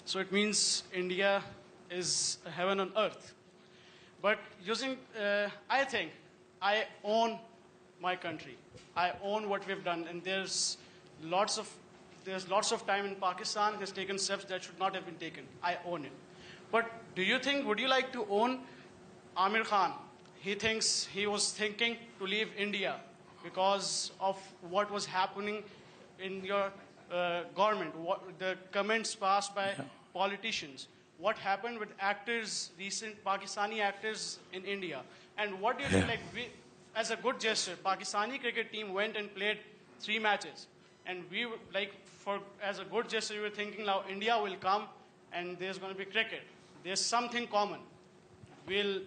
So it means India is a heaven on earth. But I think I own my country. I own what we've done, and there's lots of time in Pakistan has taken steps that should not have been taken. I own it. But would you like to own Amir Khan? He was thinking to leave India because of what was happening in your government, the comments passed by politicians. What happened with recent Pakistani actors in India? And what do you think, as a good gesture, Pakistani cricket team went and played 3 matches. And as a good gesture, we were thinking now India will come and there's going to be cricket. There's something common. we'll,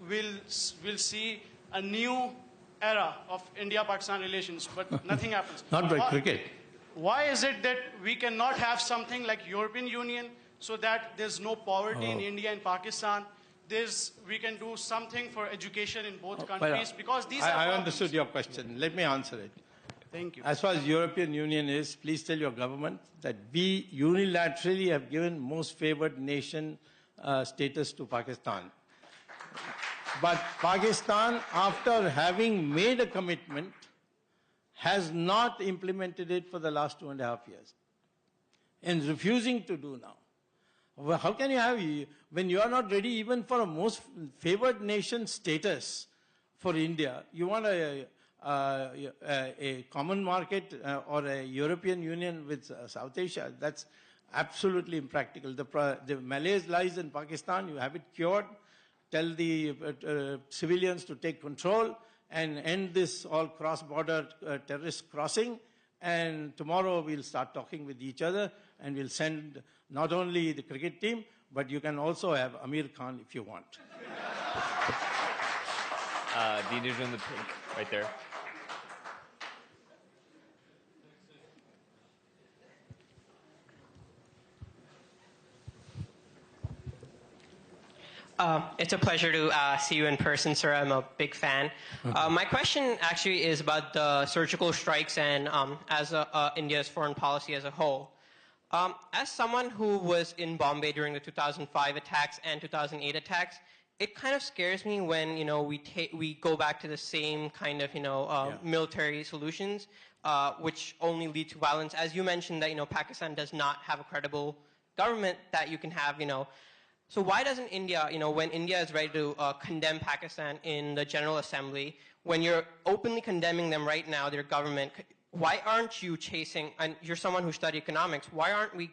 we'll see a new era of India-Pakistan relations, but nothing happens. Not by cricket. Why is it that we cannot have something like European Union so that there's no poverty in India and Pakistan? We can do something for education in both countries, because these are I problems. understood your question. Let me answer it. Thank you. As far as European Union is, please tell your government that we unilaterally have given most favored nation status to Pakistan. But Pakistan, after having made a commitment, has not implemented it for the last 2.5 years and refusing to do now. Well, how can you have, when you are not ready even for a most favored nation status for India, you want a common market or a European Union with South Asia? That's absolutely impractical. The Malays lies in Pakistan, you have it cured. Tell the civilians to take control and end this all cross-border terrorist crossing. And tomorrow we'll start talking with each other and we'll send not only the cricket team, but you can also have Amir Khan if you want. The individual in the pink, right there. It's a pleasure to see you in person, sir. I'm a big fan. My question actually is about the surgical strikes and as India's foreign policy as a whole. As someone who was in Bombay during the 2005 attacks and 2008 attacks, it kind of scares me when we go back to the same kind of military solutions, which only lead to violence. As you mentioned that Pakistan does not have a credible government that you can have So why doesn't India, when India is ready to condemn Pakistan in the General Assembly, when you're openly condemning them right now, their government, why aren't you chasing, and you're someone who studied economics, why aren't we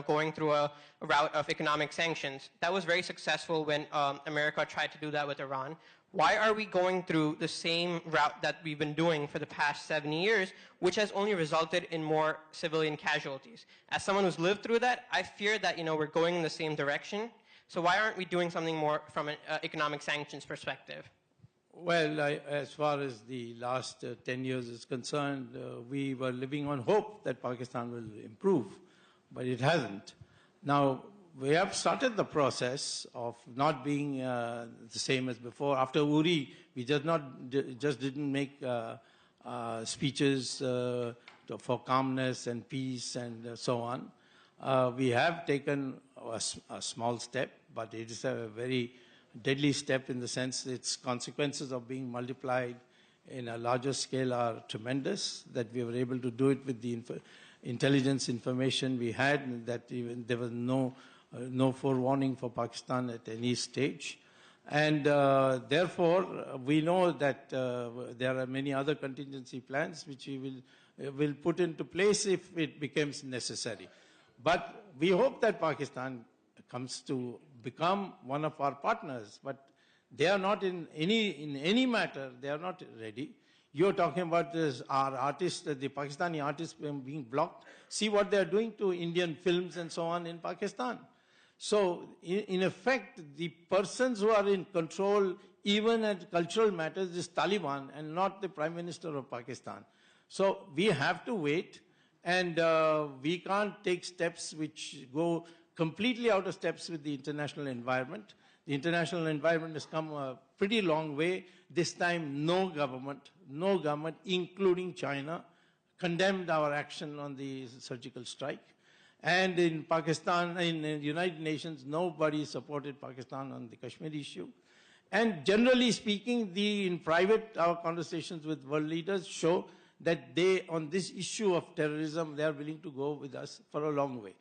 going through a route of economic sanctions? That was very successful when America tried to do that with Iran. Why are we going through the same route that we've been doing for the past 70 years, which has only resulted in more civilian casualties? As someone who's lived through that, I fear that we're going in the same direction. So why aren't we doing something more from an economic sanctions perspective? Well, as far as the last 10 years is concerned, we were living on hope that Pakistan will improve, but it hasn't. Now, we have started the process of not being the same as before. After Uri, we just didn't make speeches for calmness and peace and so on. We have taken a small step, but it is a very deadly step in the sense its consequences of being multiplied in a larger scale are tremendous, that we were able to do it with the intelligence information we had, and that even there was no forewarning for Pakistan at any stage. And therefore, we know that there are many other contingency plans which we will put into place if it becomes necessary. But we hope that Pakistan comes to become one of our partners, but they are not in any matter, they are not ready. You're talking about this, our artists, the Pakistani artists being blocked. See what they are doing to Indian films and so on in Pakistan. So, in effect, the persons who are in control, even at cultural matters, is Taliban and not the Prime Minister of Pakistan. So, we have to wait. And we can't take steps which go completely out of steps with the international environment. The international environment has come a pretty long way. This time, no government, including China, condemned our action on the surgical strike. And in Pakistan, in the United Nations, nobody supported Pakistan on the Kashmir issue. And generally speaking, in private, our conversations with world leaders show that they, on this issue of terrorism, they are willing to go with us for a long way.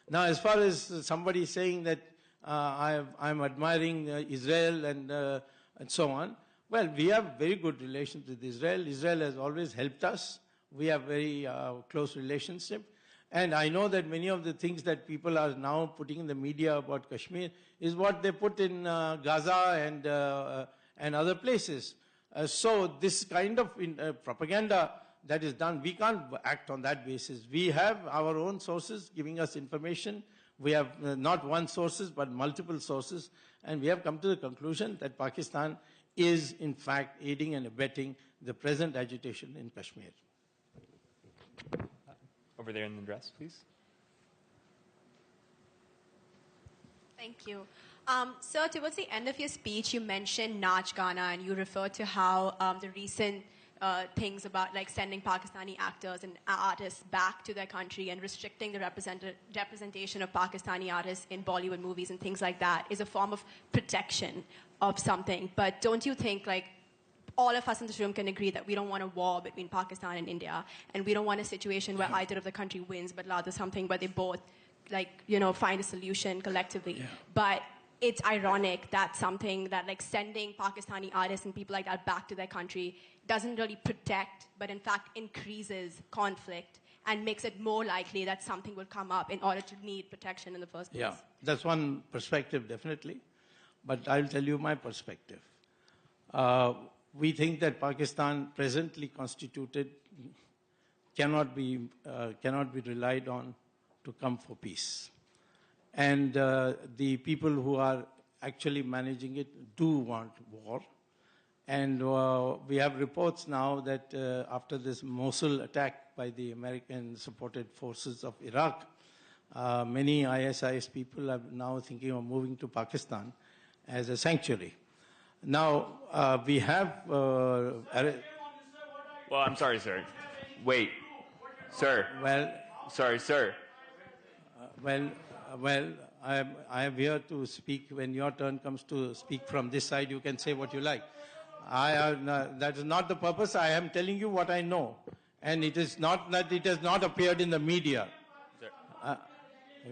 Now, as far as somebody saying that I'm admiring Israel and so on, well, we have very good relations with Israel. Israel has always helped us. We have very close relationship. And I know that many of the things that people are now putting in the media about Kashmir is what they put in Gaza and other places. So this kind of propaganda that is done, we can't act on that basis. We have our own sources giving us information. We have not one sources, but multiple sources, and we have come to the conclusion that Pakistan is, in fact, aiding and abetting the present agitation in Kashmir. Over there in the dress, please. Thank you. Sir, towards the end of your speech, you mentioned Naach Gana, and you referred to how the recent things about like sending Pakistani actors and artists back to their country and restricting the representation of Pakistani artists in Bollywood movies and things like that is a form of protection of something. But don't you think, like, all of us in this room can agree that we don't want a war between Pakistan and India, and we don't want a situation where either of the country wins, but rather something where they both, like, you know, find a solution collectively. But it's ironic that something that, like, sending Pakistani artists and people like that back to their country doesn't really protect, but in fact increases conflict and makes it more likely that something will come up in order to need protection in the first place. Yeah, that's one perspective, definitely. But I'll tell you my perspective. We think that Pakistan, presently constituted, cannot be relied on to come for peace. And the people who are actually managing it do want war. And we have reports now that after this Mosul attack by the American-supported forces of Iraq, many ISIS people are now thinking of moving to Pakistan as a sanctuary. Now, we have... well, I'm sorry, sir. Wait. Sir. Well... Sorry, sir. Well, I am here to speak. When your turn comes to speak from this side, you can say what you like. That is not the purpose. I am telling you what I know. And it is not that it has not appeared in the media.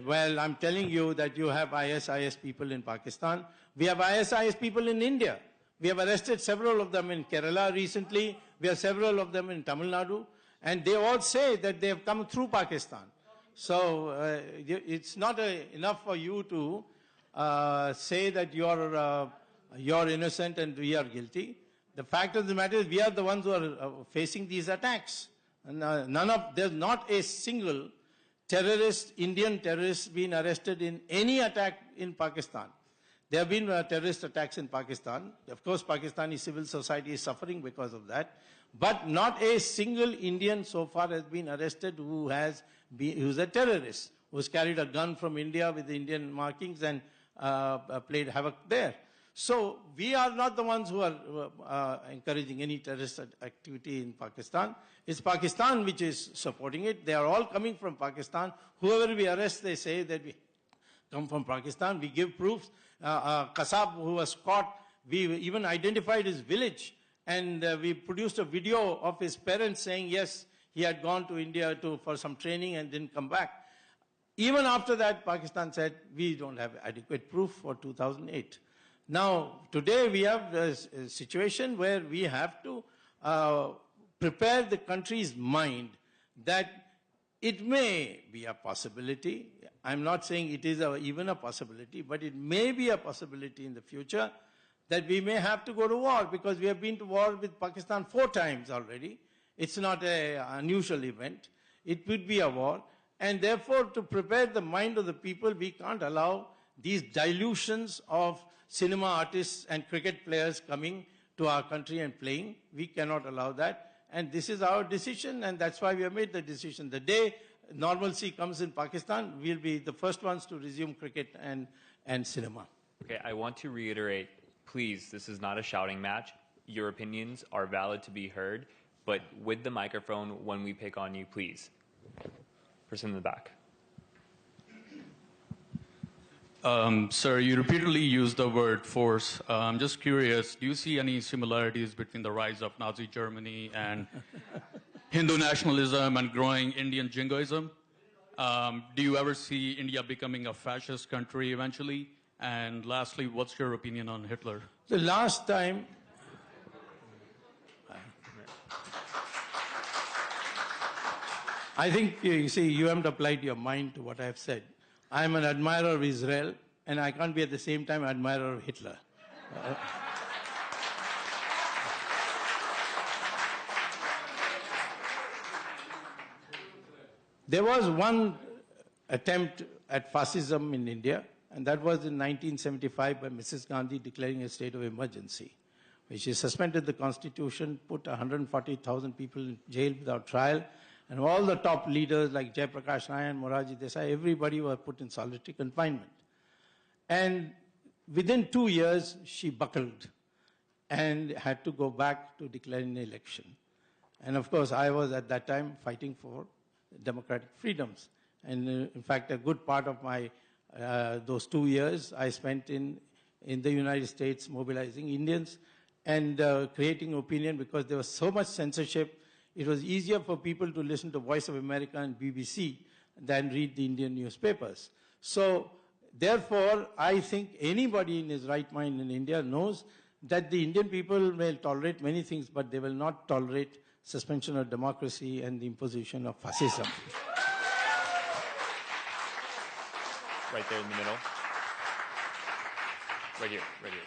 Well, I'm telling you that you have ISIS people in Pakistan. We have ISIS people in India. We have arrested several of them in Kerala recently. We have several of them in Tamil Nadu. And they all say that they have come through Pakistan. So it's not enough for you to say that you're innocent and we are guilty. The fact of the matter is we are the ones who are facing these attacks. And there's not a single terrorist, Indian terrorist, been arrested in any attack in Pakistan. There have been terrorist attacks in Pakistan. Of course, Pakistani civil society is suffering because of that. But not a single Indian so far has been arrested who's a terrorist, who's carried a gun from India with Indian markings and played havoc there. So we are not the ones who are encouraging any terrorist activity in Pakistan. It's Pakistan which is supporting it. They are all coming from Pakistan. Whoever we arrest, they say that we come from Pakistan. We give proofs. Kasab, who was caught, we even identified his village. And we produced a video of his parents saying, yes, he had gone to India for some training and didn't come back. Even after that, Pakistan said, we don't have adequate proof for 2008. Now, today we have a situation where we have to prepare the country's mind that it may be a possibility. I'm not saying it is even a possibility, but it may be a possibility in the future that we may have to go to war, because we have been to war with Pakistan 4 times already. It's not an unusual event. It would be a war. And therefore, to prepare the mind of the people, we can't allow these dilutions of cinema artists and cricket players coming to our country and playing. We cannot allow that. And this is our decision, and that's why we have made the decision. The day normalcy comes in Pakistan, we'll be the first ones to resume cricket and cinema. Okay, I want to reiterate, please, this is not a shouting match. Your opinions are valid to be heard, but with the microphone, when we pick on you, please. Person in the back. Sir, you repeatedly used the word force. I'm just curious, do you see any similarities between the rise of Nazi Germany and Hindu nationalism and growing Indian jingoism? Do you ever see India becoming a fascist country eventually? And lastly, what's your opinion on Hitler? The last time, I think, you see, you haven't applied your mind to what I have said. I am an admirer of Israel, and I can't be at the same time an admirer of Hitler. There was one attempt at fascism in India, and that was in 1975 by Mrs. Gandhi declaring a state of emergency, where she suspended the constitution, put 140,000 people in jail without trial, and all the top leaders like Jayaprakash Nayan, Morarji Desai, everybody was put in solitary confinement. And within 2 years, she buckled and had to go back to declaring an election. And of course, I was at that time fighting for democratic freedoms. And in fact, a good part of my those 2 years I spent in the United States mobilizing Indians and creating opinion, because there was so much censorship. It was easier for people to listen to Voice of America and BBC than read the Indian newspapers. So therefore, I think anybody in his right mind in India knows that the Indian people may tolerate many things, but they will not tolerate suspension of democracy and the imposition of fascism. Right there in the middle. Right here, right here.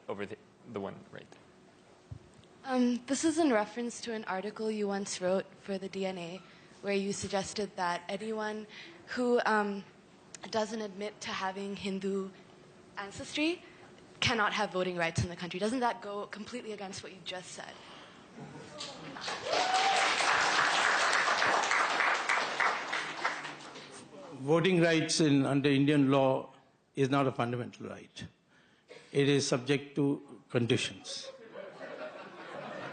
Over the one right there. This is in reference to an article you once wrote for the DNA, where you suggested that anyone who doesn't admit to having Hindu ancestry cannot have voting rights in the country. Doesn't that go completely against what you just said? Voting rights under Indian law is not a fundamental right. It is subject to conditions.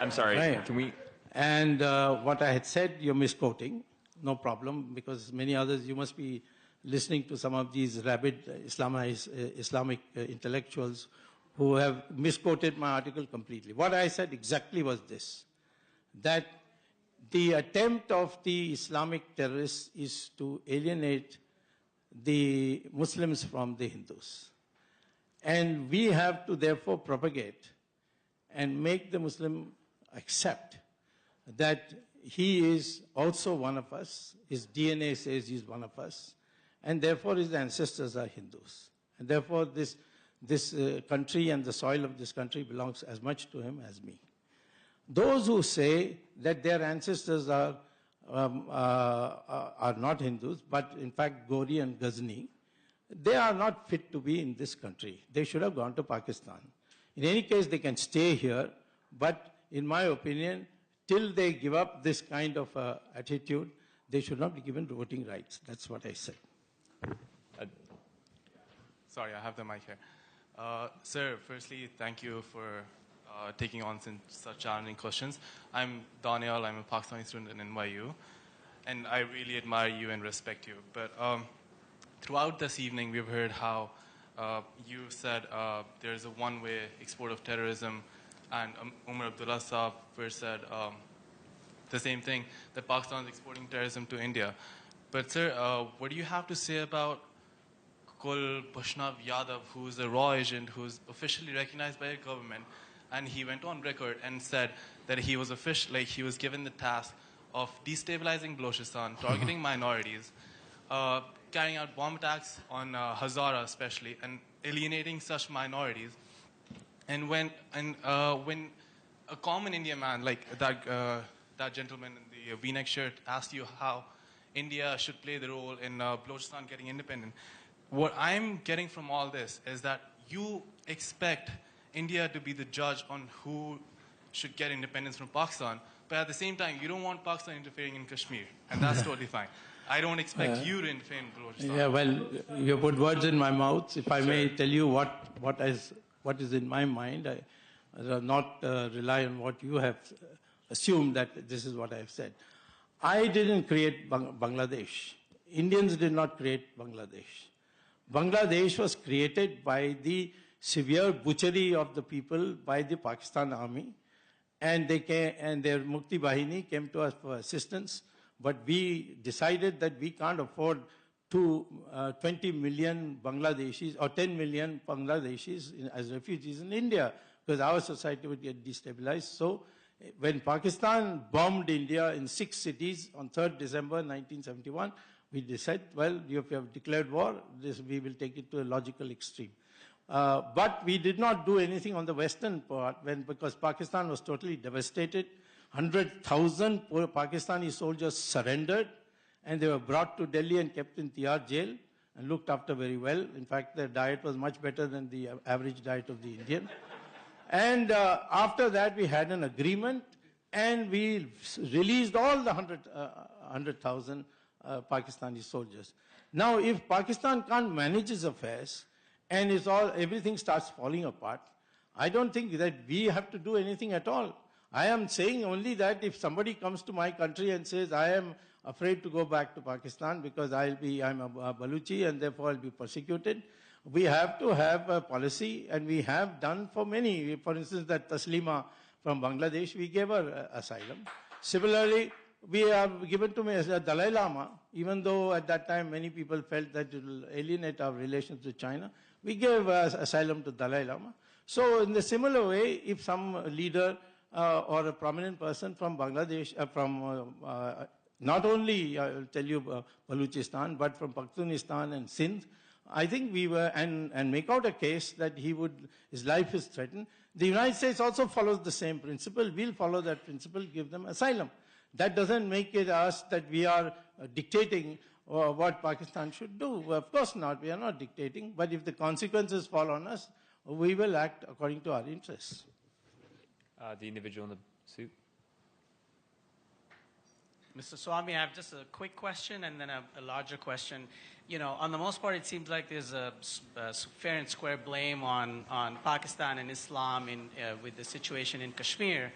I'm sorry, right. Can we? And what I had said, you're misquoting, no problem, because many others, you must be listening to some of these rabid Islamic intellectuals who have misquoted my article completely. What I said exactly was this, that the attempt of the Islamic terrorists is to alienate the Muslims from the Hindus. And we have to therefore propagate and make the Muslim accept that he is also one of us, his DNA says he's one of us, and therefore his ancestors are Hindus. And therefore this country and the soil of this country belongs as much to him as me. Those who say that their ancestors are not Hindus, but in fact Gori and Ghazni, they are not fit to be in this country. They should have gone to Pakistan. In any case, they can stay here, but in my opinion, till they give up this kind of attitude, they should not be given voting rights. That's what I said. Sorry, I have the mic here. Sir, firstly, thank you for taking on such challenging questions. I'm Daniel, I'm a Pakistani student in NYU, and I really admire you and respect you. But throughout this evening, we've heard how you said there's a one-way export of terrorism, and Umar Abdullah Saab first said the same thing, that Pakistan is exporting terrorism to India. But sir, what do you have to say about Kul Bhushnav Yadav, who's a raw agent, who's officially recognized by a government, and he went on record and said that he was he was given the task of destabilizing Balochistan, targeting minorities, carrying out bomb attacks on Hazara especially, and alienating such minorities. And when a common Indian man like that gentleman in the V-neck shirt asked you how India should play the role in Balochistan getting independent, what I'm getting from all this is that you expect India to be the judge on who should get independence from Pakistan, but at the same time, you don't want Pakistan interfering in Kashmir, and that's totally fine. I don't expect you to interfere in Balochistan. Yeah, well, you put words in my mouth. If I may tell you what is in my mind, I will not rely on what you have assumed that this is what I have said. I didn't create Bangladesh. Indians did not create Bangladesh. Bangladesh was created by the severe butchery of the people by the Pakistan army, and they came, and their Mukti Bahini came to us for assistance, but we decided that we can't afford 20 million Bangladeshis or 10 million Bangladeshis as refugees in India, because our society would get destabilized. So when Pakistan bombed India in 6 cities on 3rd December 1971, we decided, well, if you have declared war, we will take it to a logical extreme. But we did not do anything on the western part because Pakistan was totally devastated. 100,000 Pakistani soldiers surrendered, and they were brought to Delhi and kept in Tihar jail and looked after very well. In fact, their diet was much better than the average diet of the Indian. And after that, we had an agreement, and we released all the 100,000 Pakistani soldiers. Now, if Pakistan can't manage its affairs, and everything starts falling apart, I don't think that we have to do anything at all. I am saying only that if somebody comes to my country and says, I am afraid to go back to Pakistan because I'm a Baluchi and therefore I'll be persecuted, we have to have a policy, and we have done for many. For instance, that Taslima from Bangladesh, we gave her asylum. Similarly, we have given to Dalai Lama, even though at that time many people felt that it will alienate our relations with China, we gave asylum to Dalai Lama. So in the similar way, if some leader or a prominent person from Bangladesh, not only, I'll tell you, Baluchistan, but from Pakhtunistan and Sindh, I think we were, and make out a case that his life is threatened. The United States also follows the same principle. We'll follow that principle, give them asylum. That doesn't make it us that we are dictating what Pakistan should do. Of course not, we are not dictating, but if the consequences fall on us, we will act according to our interests. The individual in the suit. Mr. Swamy, I have just a quick question and then a larger question. You know, on the most part, it seems like there's a fair and square blame on Pakistan and Islam with the situation in Kashmir.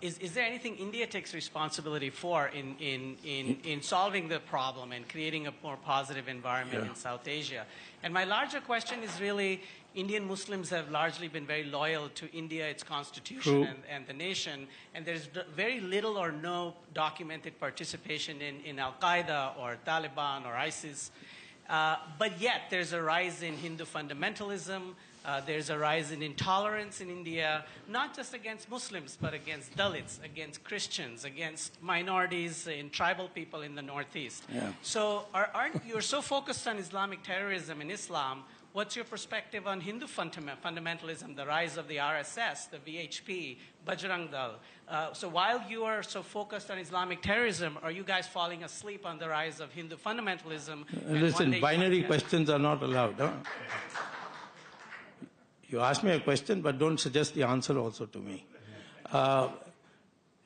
Is there anything India takes responsibility for in solving the problem and creating a more positive environment in South Asia? And my larger question is really, Indian Muslims have largely been very loyal to India, its constitution, and the nation, and there's very little or no documented participation in Al-Qaeda or Taliban or ISIS. But yet, there's a rise in Hindu fundamentalism, there's a rise in intolerance in India, not just against Muslims, but against Dalits, against Christians, against minorities and tribal people in the Northeast. Yeah. So you're so focused on Islamic terrorism in Islam. What's your perspective on Hindu fundamentalism, the rise of the RSS, the VHP, Bajrang Dal? So while you are so focused on Islamic terrorism, are you guys falling asleep on the rise of Hindu fundamentalism? Listen, binary questions are not allowed. Huh? You ask me a question, but don't suggest the answer also to me.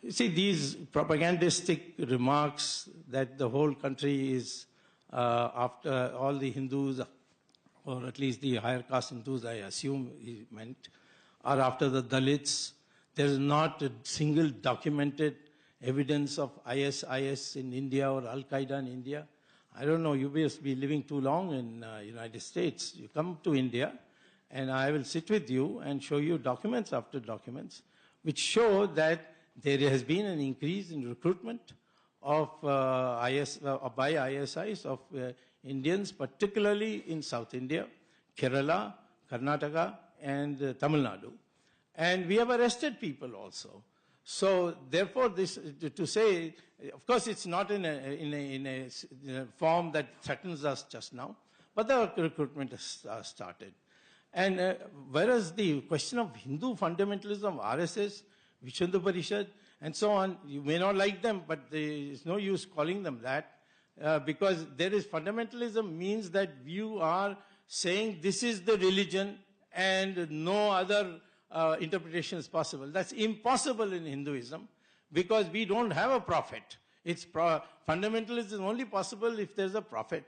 You see, these propagandistic remarks that the whole country is after all the Hindus, or at least the higher caste Hindus, I assume he meant, are after the Dalits. There is not a single documented evidence of IS in India or Al-Qaeda in India. I don't know, you must be living too long in the United States. You come to India, and I will sit with you and show you documents after documents, which show that there has been an increase in recruitment of by ISIs of Indians, particularly in South India, Kerala, Karnataka, and Tamil Nadu. And we have arrested people also. So therefore, this to say, of course, it's not in a form that threatens us just now, but the recruitment has started. And whereas the question of Hindu fundamentalism, RSS, Vishnu Parishad, and so on, you may not like them, but there is no use calling them that, because there is fundamentalism means that you are saying this is the religion and no other interpretation is possible. That's impossible in Hinduism because we don't have a prophet. Fundamentalism is only possible if there's a prophet.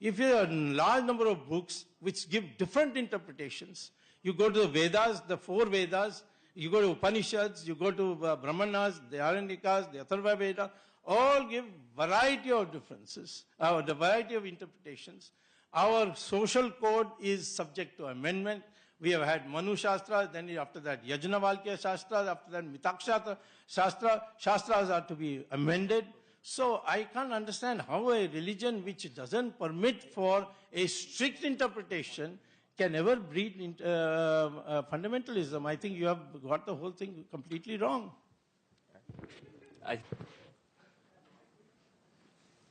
If you have a large number of books which give different interpretations, you go to the Vedas, the 4 Vedas, you go to Upanishads, you go to Brahmanas, the Aranyakas, the Atharva Veda, all give variety of differences, the variety of interpretations. Our social code is subject to amendment. We have had Manu Shastra, then after that Yajnavalkya Shastra, after that Mitakshatra Shastra. Shastras are to be amended. So I can't understand how a religion which doesn't permit for a strict interpretation can ever breed fundamentalism. I think you have got the whole thing completely wrong.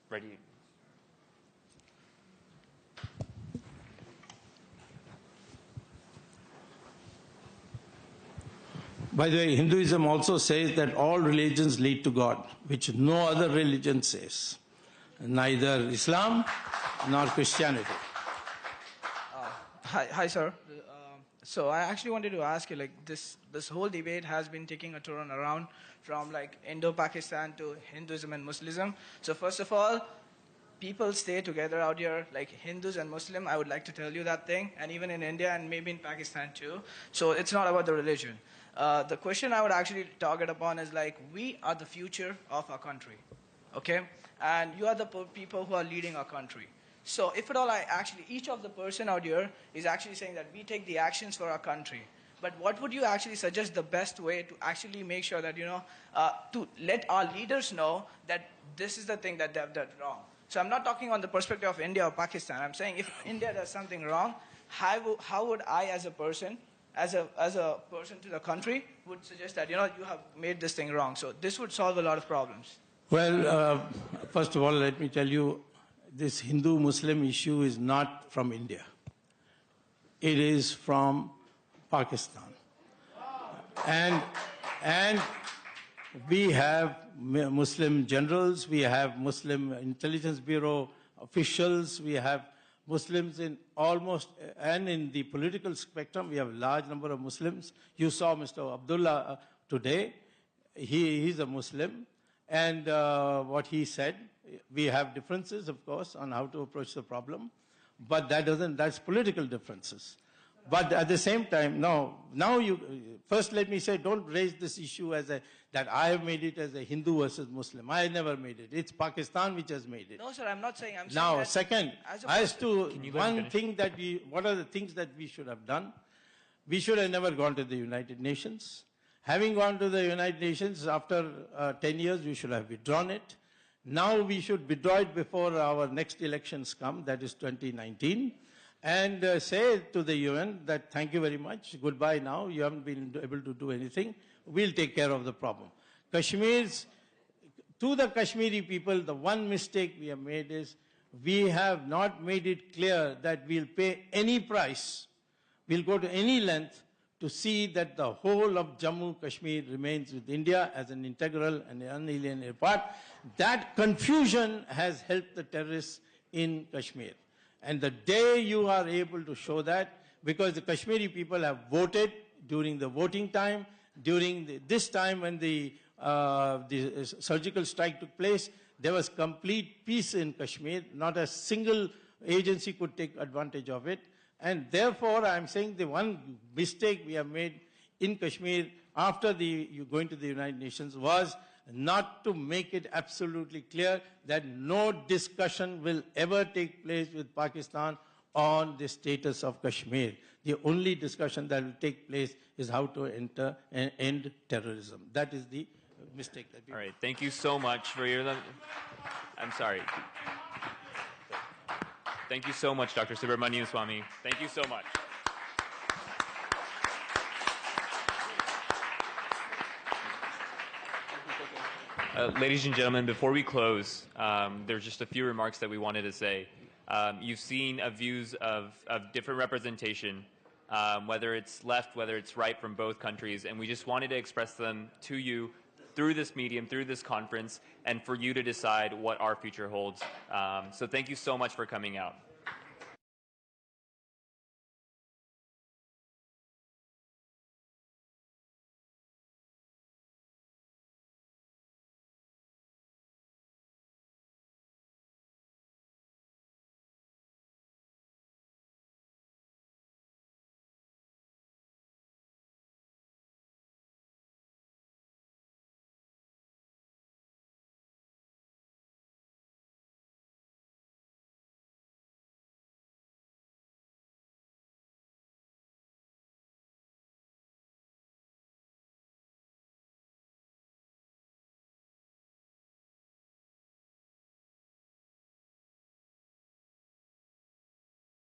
Ready. By the way, Hinduism also says that all religions lead to God, which no other religion says. neither Islam nor Christianity. Hi, sir. So I actually wanted to ask you, like, this whole debate has been taking a turn around from like Indo-Pakistan to Hinduism and Muslim. So first of all, people stay together out here, like Hindus and Muslim. I would like to tell you that thing, and even in India and maybe in Pakistan too. So it's not about the religion. The question I would actually target upon is like, we are the future of our country, okay? And you are the people who are leading our country. So if at all each of the person out here is actually saying that we take the actions for our country. But what would you actually suggest the best way to actually make sure that, to let our leaders know that this is the thing that they've done wrong? So I'm not talking on the perspective of India or Pakistan. I'm saying if India does something wrong, how would I as a person, as a person to the country, would suggest that, you have made this thing wrong. So this would solve a lot of problems. Well, first of all, let me tell you, this Hindu-Muslim issue is not from India. It is from Pakistan. And we have Muslim generals, we have Muslim intelligence bureau officials, we have Muslims in almost, and in the political spectrum, we have a large number of Muslims. You saw Mr. Abdullah today. He's a Muslim. And what he said, we have differences, of course, on how to approach the problem. But that's political differences. But at the same time, first let me say, don't raise this issue that I have made it as a Hindu versus Muslim. I never made it. It's Pakistan which has made it. No, sir, I'm not saying. I'm now, saying second, as to one thing what are the things that we should have done? We should have never gone to the United Nations. Having gone to the United Nations, after 10 years, we should have withdrawn it. Now we should withdraw it before our next elections come, that is 2019, and say to the UN that thank you very much, goodbye now, you haven't been able to do anything, we'll take care of the problem. To the Kashmiri people, the one mistake we have made is we have not made it clear that we'll pay any price, we'll go to any length to see that the whole of Jammu Kashmir remains with India as an integral and unalienated part. That confusion has helped the terrorists in Kashmir. And the day you are able to show that, because the Kashmiri people have voted during the voting time, during this time when the surgical strike took place, there was complete peace in Kashmir. Not a single agency could take advantage of it. And therefore, I'm saying the one mistake we have made in Kashmir after going to the United Nations was not to make it absolutely clear that no discussion will ever take place with Pakistan on the status of Kashmir. The only discussion that will take place is how to end terrorism. That is the mistake that we All right, thank you so much for your... I'm sorry. Thank you so much, Dr. Subramanian Swamy. Thank you so much. Ladies and gentlemen, before we close, there's just a few remarks that we wanted to say. You've seen views of different representation, whether it's left, whether it's right from both countries, and we just wanted to express them to you through this medium, through this conference, and for you to decide what our future holds. So thank you so much for coming out.